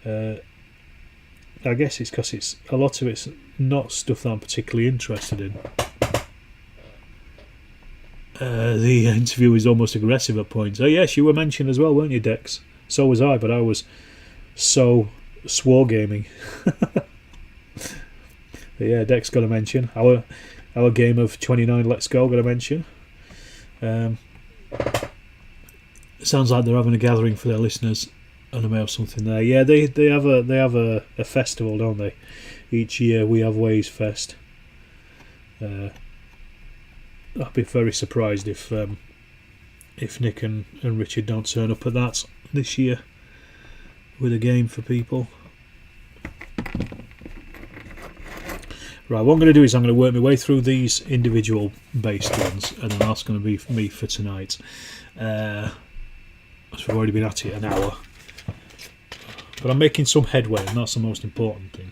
it. I guess it's because a lot of it's not stuff that I'm particularly interested in. The interview is almost aggressive at points. Oh yes, you were mentioned as well, weren't you, Dex? So was I, but I was so Wargaming. Yeah, Dex got a mention. Our game of 29 Let's Go got a mention. Sounds like they're having a gathering for their listeners, and they may have something there. Yeah, they have a festival, don't they? Each year We Have Ways Fest. I'd be very surprised if Nick and Richard don't turn up at that this year with a game for people. Right, what I'm going to do is I'm going to work my way through these individual based ones, and then that's going to be me for tonight. So we've already been at it an hour, but I'm making some headway, and that's the most important thing.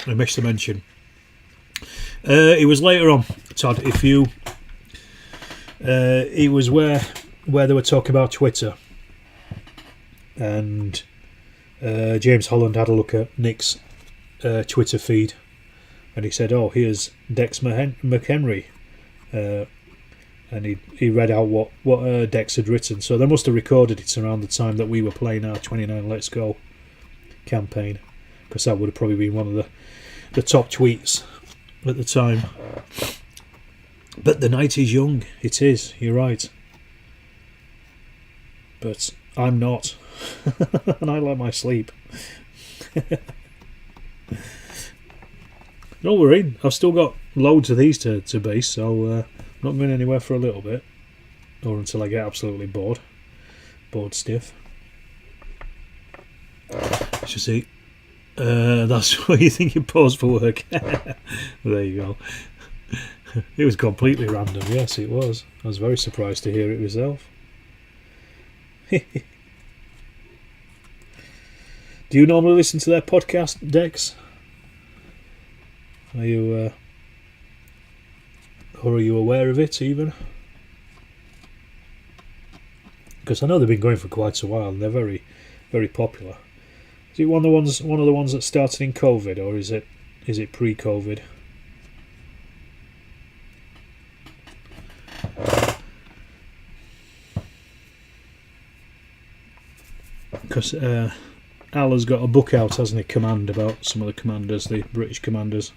I missed to mention, it was later on, Todd, if you it was where they were talking about Twitter, and James Holland had a look at Nick's Twitter feed, and he said, "Oh, here's Dex McHenry," and he read out what Dex had written. So they must have recorded it around the time that we were playing our 29 Let's Go campaign, because that would have probably been one of the top tweets at the time. But the night is young. It is. You're right. But I'm not. And I like my sleep. Don't worry, I've still got loads of these to base, so I'm not going anywhere for a little bit, or until I get absolutely bored stiff. Let's just see. That's what you think you paused for work. There you go. It was completely random. Yes, it was. I was very surprised to hear it myself. Do you normally listen to their podcast, Dex? Are you, or are you aware of it even? Because I know they've been going for quite a while, and they're very, very popular. Is it one of the ones that started in COVID, or is it pre-COVID? Because Al has got a book out, hasn't he? Command, about some of the commanders, the British commanders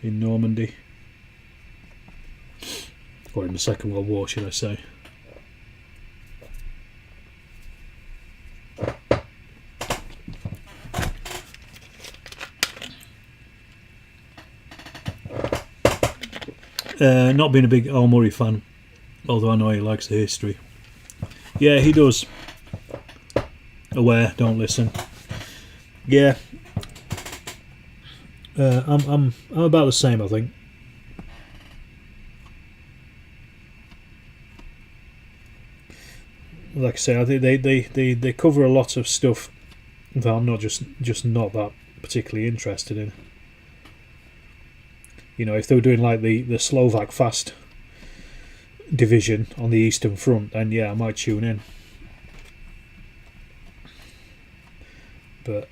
in Normandy, or in the Second World War, should I say? Not being a big Al Murray fan, although I know he likes the history. Yeah, he does. Aware, don't listen. Yeah, I'm about the same, I think. Like I say, I think they cover a lot of stuff that I'm not just not that particularly interested in. You know, if they were doing like the Slovak Fast division on the Eastern Front, then yeah, I might tune in. But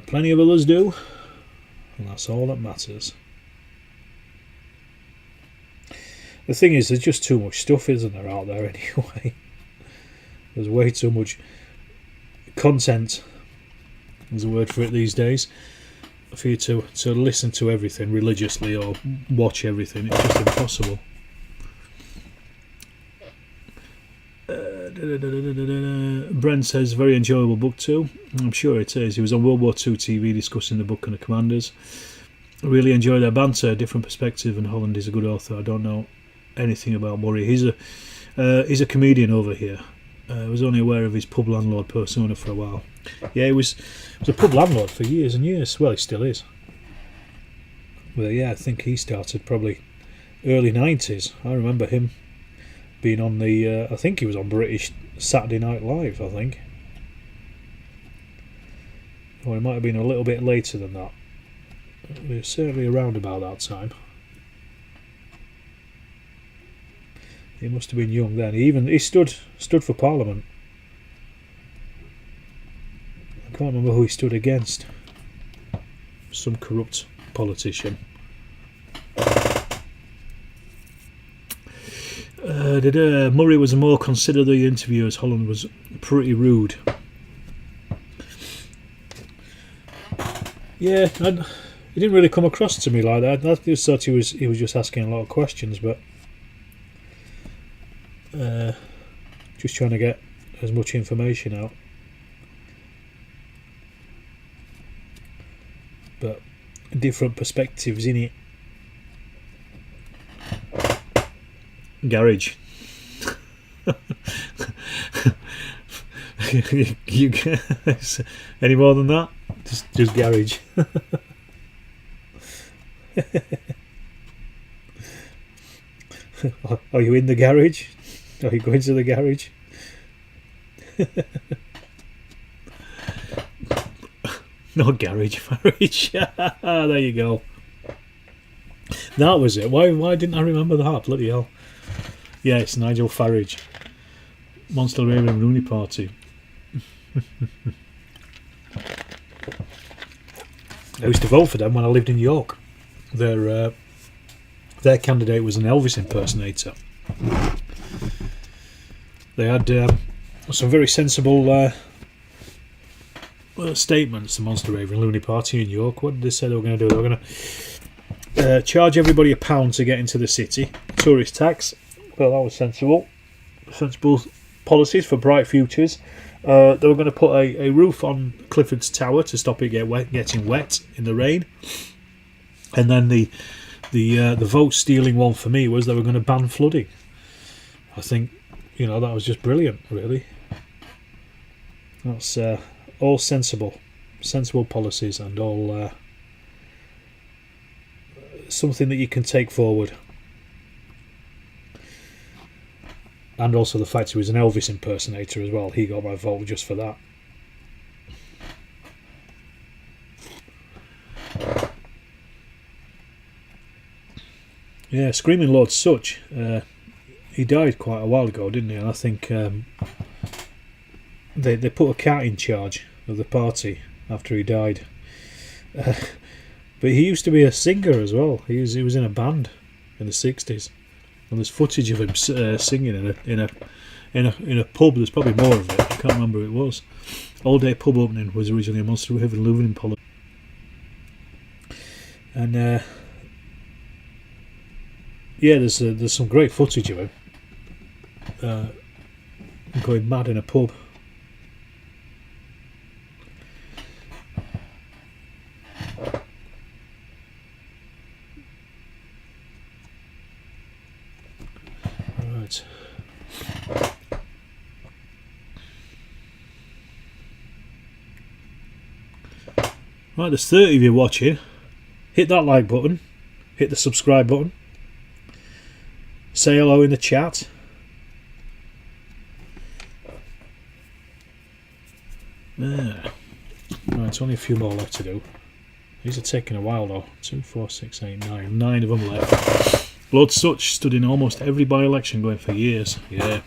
plenty of others do, and that's all that matters. The thing is, there's just too much stuff, isn't there, out there anyway? There's way too much content, there's a word for it these days, for you to listen to everything religiously or watch everything. It's just impossible. Brent says, very enjoyable book too. I'm sure it is. He was on World War II TV discussing the book and the commanders. I really enjoy their banter, different perspective, and Holland is a good author. I don't know anything about Murray. He's a comedian over here. I was only aware of his pub landlord persona for a while. Yeah, he was a pub landlord for years and years. Well, he still is. Well, yeah, I think he started probably early 90s. I remember him being on the, I think he was on British Saturday Night Live, I think. Or it might have been a little bit later than that. It was certainly around about that time. He must have been young then. He stood for Parliament. I can't remember who he stood against. Some corrupt politician. Murray was more considered the interview, as Holland was pretty rude. Yeah, he didn't really come across to me like that. I just thought he was just asking a lot of questions, but just trying to get as much information out. but different perspectives in it. Garage. You guys, any more than that? Just garage. Are you in the garage? Are you going to the garage? No garage, marriage. There you go. That was it. Why didn't I remember that? Bloody hell. Yeah, it's Nigel Farage. Monster Raven Rooney Party. I used to vote for them when I lived in York. Their candidate was an Elvis impersonator. They had some very sensible statements, the Monster Raven Looney Party in York. What did they say they were going to do? They were going to charge everybody £1 to get into the city. Tourist tax. Well, that was sensible. Sensible policies for bright futures. They were going to put a roof on Clifford's Tower to stop it getting wet in the rain. And then the vote stealing one for me was they were going to ban flooding. I think, that was just brilliant, really. That's all sensible policies, and all something that you can take forward. And also the fact he was an Elvis impersonator as well. He got my vote just for that. Yeah, Screaming Lord Such. He died quite a while ago, didn't he? And I think they put a cat in charge of the party after he died. But he used to be a singer as well. He was in a band in the 60s. And there's footage of him singing in a pub. There's probably more of it. I can't remember who it was. All Day Pub Opening was originally a Monster Raven Looney Party. And yeah, there's some great footage of him going mad in a pub. Right, there's 30 of you watching. Hit that like button. Hit the subscribe button. Say hello in the chat. There. Right, only a few more left to do. These are taking a while though. 2, 4, 6, 8, 9. 9 of them left. Lord Such stood in almost every by-election going for years. Yeah.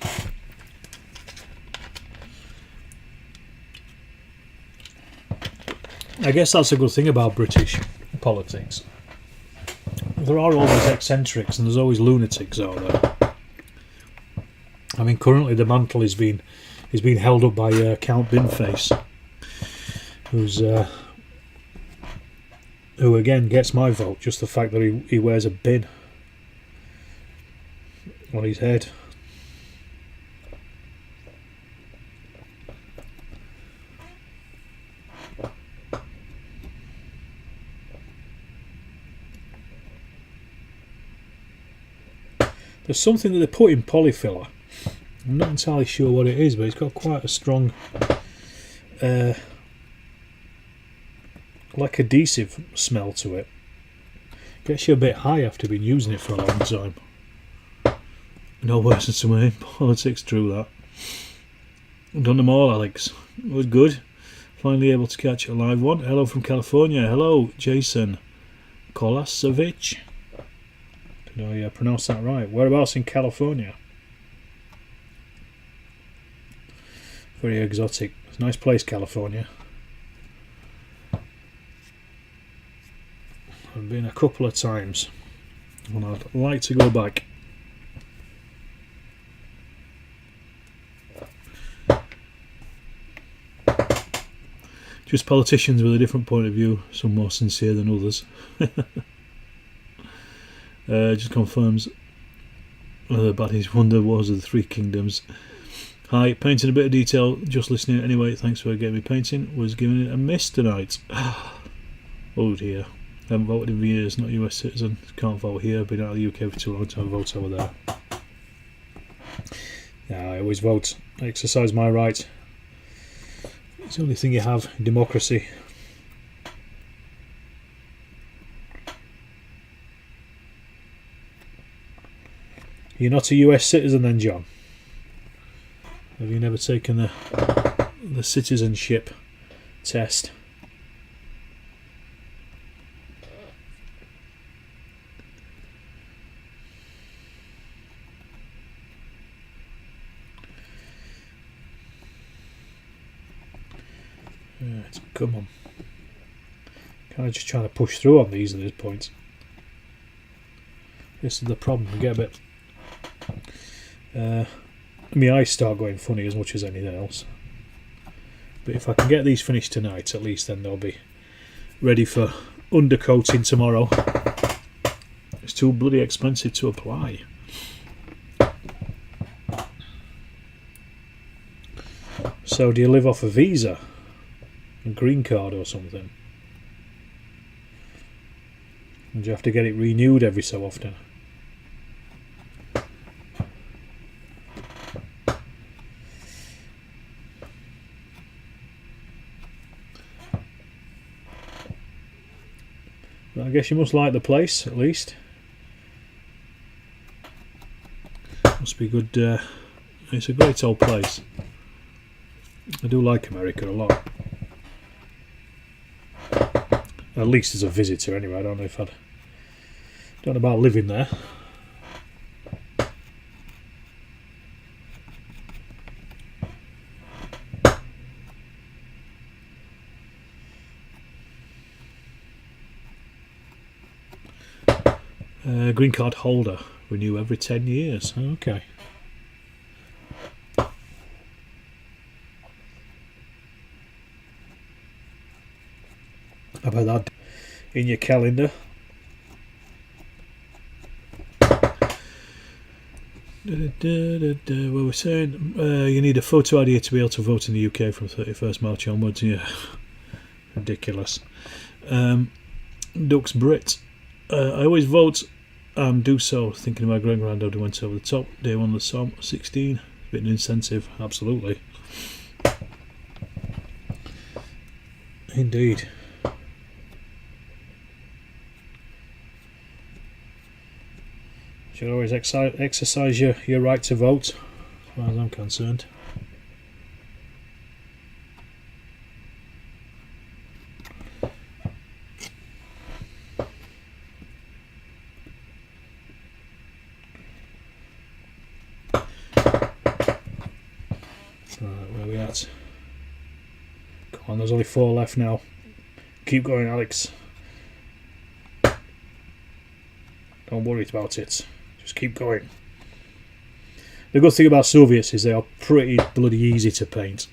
I guess that's a good thing about British politics. There are always eccentrics and there's always lunatics out there. I mean, currently the mantle is being held up by Count Binface, who again gets my vote, just the fact that he wears a bin on his head. There's something that they put in polyfiller. I'm not entirely sure what it is, but it's got quite a strong like adhesive smell to it. Gets you a bit high after being using it for a long time. No worse than some in politics, true that. I've done them all, Alex. It was good. Finally able to catch a live one. Hello from California. Hello, Jason Kolasevich. Did I pronounce that right? Whereabouts in California? Very exotic. It's a nice place, California. I've been a couple of times and I'd like to go back. Just politicians with a different point of view, some more sincere than others. Just confirms the baddies Wonder Wars of the Three Kingdoms. Hi, painting a bit of detail, just listening anyway, thanks for getting me painting. Was giving it a miss tonight. voted here. Haven't voted in years, not US citizen. Can't vote here, been out of the UK for too long to vote over there. Yeah, I always vote. I exercise my right. It's the only thing you have in democracy. You're not a US citizen then, John? Have you never taken the citizenship test? Right, come on. Kind of just trying to push through on these at this point. This is the problem. I get a bit. My eyes start going funny as much as anything else. But if I can get these finished tonight, at least then they'll be ready for undercoating tomorrow. It's too bloody expensive to apply. So do you live off a visa? A green card or something? And do you have to get it renewed every so often? But I guess you must like the place, at least. Must be good. It's a great old place. I do like America a lot. At least as a visitor, anyway. I don't know if I'd. Don't know about living there. Green card holder, renew every 10 years. Okay. How about that in your calendar? What we're saying, you need a photo ID to be able to vote in the UK from 31st March onwards. Yeah, ridiculous. Dux Brit. I always vote and do so thinking of my great-granddad who went over the top. Day one of the SOM, 16. A bit of an incentive, absolutely. Indeed. Should always exercise your right to vote, as far as I'm concerned. Right, where are we at? Come on, there's only 4 left now. Keep going, Alex. Don't worry about it. Just keep going. The good thing about Soviets is they are pretty bloody easy to paint.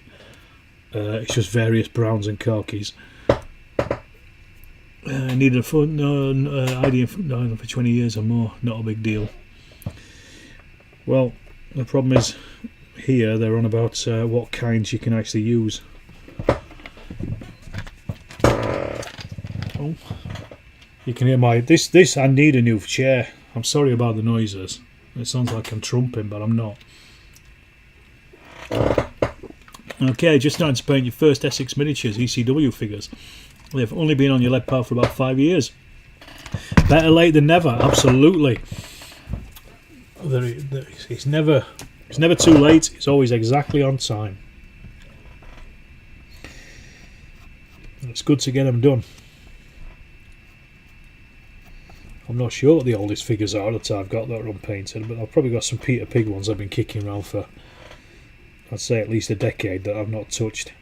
It's just various browns and khakis. I needed a fun ID for 20 years or more. Not a big deal. Well, the problem is here they're on about what kinds you can actually use. Oh, you can hear my this. I need a new chair. I'm sorry about the noises. It sounds like I'm trumping, but I'm not. Okay, just starting to paint your first Essex miniatures ECW figures. They've only been on your lead pile for about 5 years. Better late than never, absolutely. It's never too late. It's always exactly on time. It's good to get them done. I'm not sure what the oldest figures are that I've got that are unpainted, but I've probably got some Peter Pig ones I've been kicking around for, I'd say, at least a decade that I've not touched.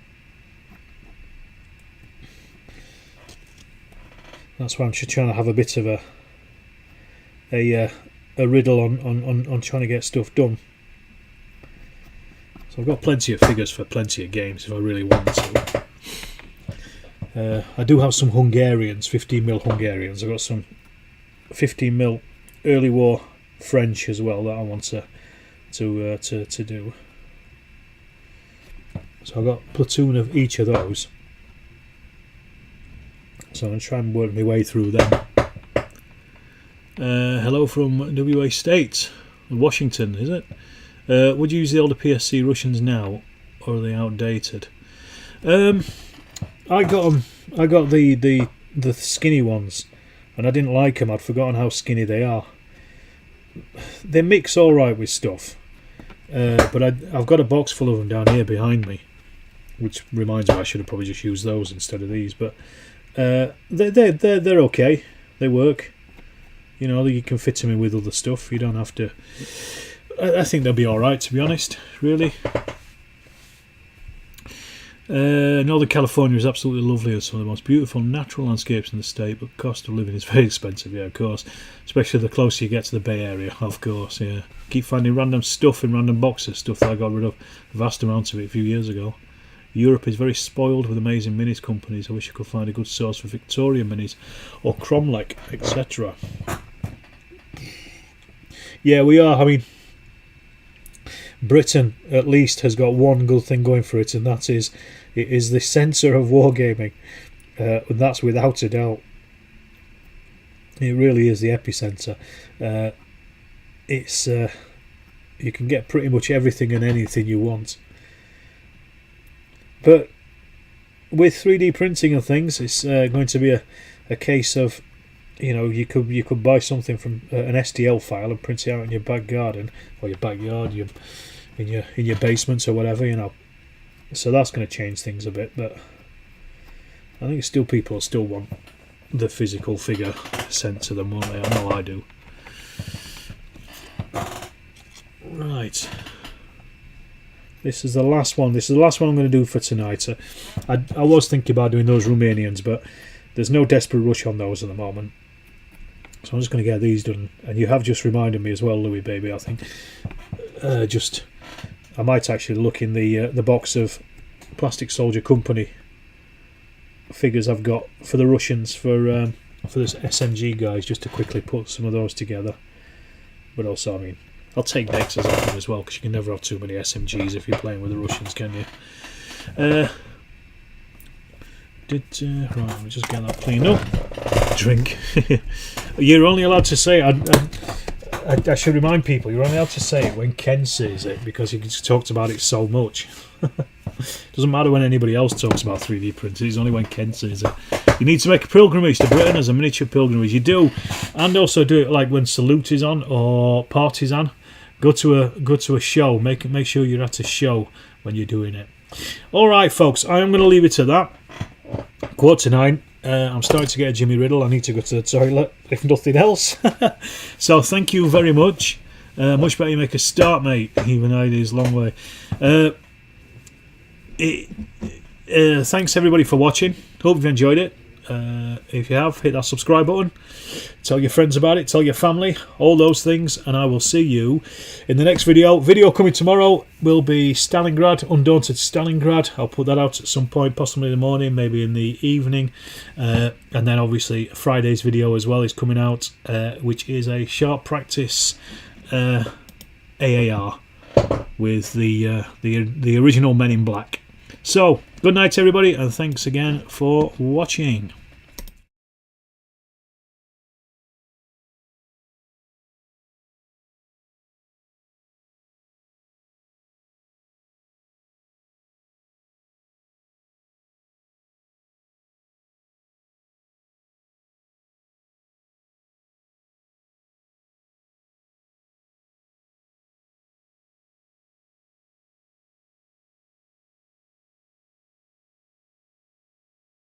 That's why I'm just trying to have a bit of a riddle on trying to get stuff done. So I've got plenty of figures for plenty of games if I really want to. I do have some Hungarians, 15mm Hungarians. I've got some 15mm early war French as well that I want to do. So I've got a platoon of each of those. So so I'm going to try and work my way through them. Hello from WA State, Washington, is it? Would you use the older PSC Russians now, or are they outdated? I got them. I got the skinny ones, and I didn't like them. I'd forgotten how skinny they are. They mix all right with stuff, but I've got a box full of them down here behind me, which reminds me I should have probably just used those instead of these. But they're okay. They work. You know, you can fit them in with other stuff. You don't have to. I think they'll be all right, to be honest. Really. Northern California is absolutely lovely. It's some of the most beautiful natural landscapes in the state, but cost of living is very expensive, yeah, of course. Especially the closer you get to the Bay Area, of course, yeah. Keep finding random stuff in random boxes, stuff that I got rid of vast amounts of it a few years ago. Europe is very spoiled with amazing minis companies. I wish I could find a good source for Victoria minis or Cromlech, etc. Yeah, we are. I mean, Britain at least has got one good thing going for it, and that is it is the centre of wargaming, and that's without a doubt. It really is the epicentre. It's you can get pretty much everything and anything you want. But with 3D printing and things, it's going to be a case of, you know, you could buy something from an STL file and print it out in your back garden or your backyard, in your basement or whatever, you know. So that's going to change things a bit, but I think still people still want the physical figure sent to them, won't they? I know I do. Right. This is the last one. This is the last one I'm going to do for tonight. I was thinking about doing those Romanians, but there's no desperate rush on those at the moment. So I'm just going to get these done. And you have just reminded me as well, Louis, baby, I think. I might actually look in the box of Plastic Soldier Company figures I've got for the Russians, for this SMG guys, just to quickly put some of those together. But also, I mean, I'll take Nexus off them as well, because you can never have too many SMGs if you're playing with the Russians, can you? Right, let me just get that cleaned up. Drink. You're only allowed to say, I should remind people, you're only allowed to say it when Ken says it, because he just talked about it so much. Doesn't matter when anybody else talks about 3D printing, it's only when Ken says it. You need to make a pilgrimage to Britain as a miniature pilgrimage. You do, and also do it like when Salute is on or Party's on. Go to a show. Make sure you're at a show when you're doing it. All right, folks. I am going to leave it to that. 8:45. I'm starting to get a Jimmy Riddle. I need to go to the toilet, if nothing else. So thank you very much. Much better you make a start, mate. Even though it is a long way. Thanks everybody for watching. Hope you've enjoyed it. If you have, hit that subscribe button. Tell your friends about it. Tell your family. All those things. And I will see you in the next video. Video coming tomorrow will be Stalingrad, Undaunted Stalingrad. I'll put that out at some point, possibly in the morning, maybe in the evening. And then obviously Friday's video as well is coming out, which is a sharp practice AAR with the original Men in Black. So, good night everybody, and thanks again for watching.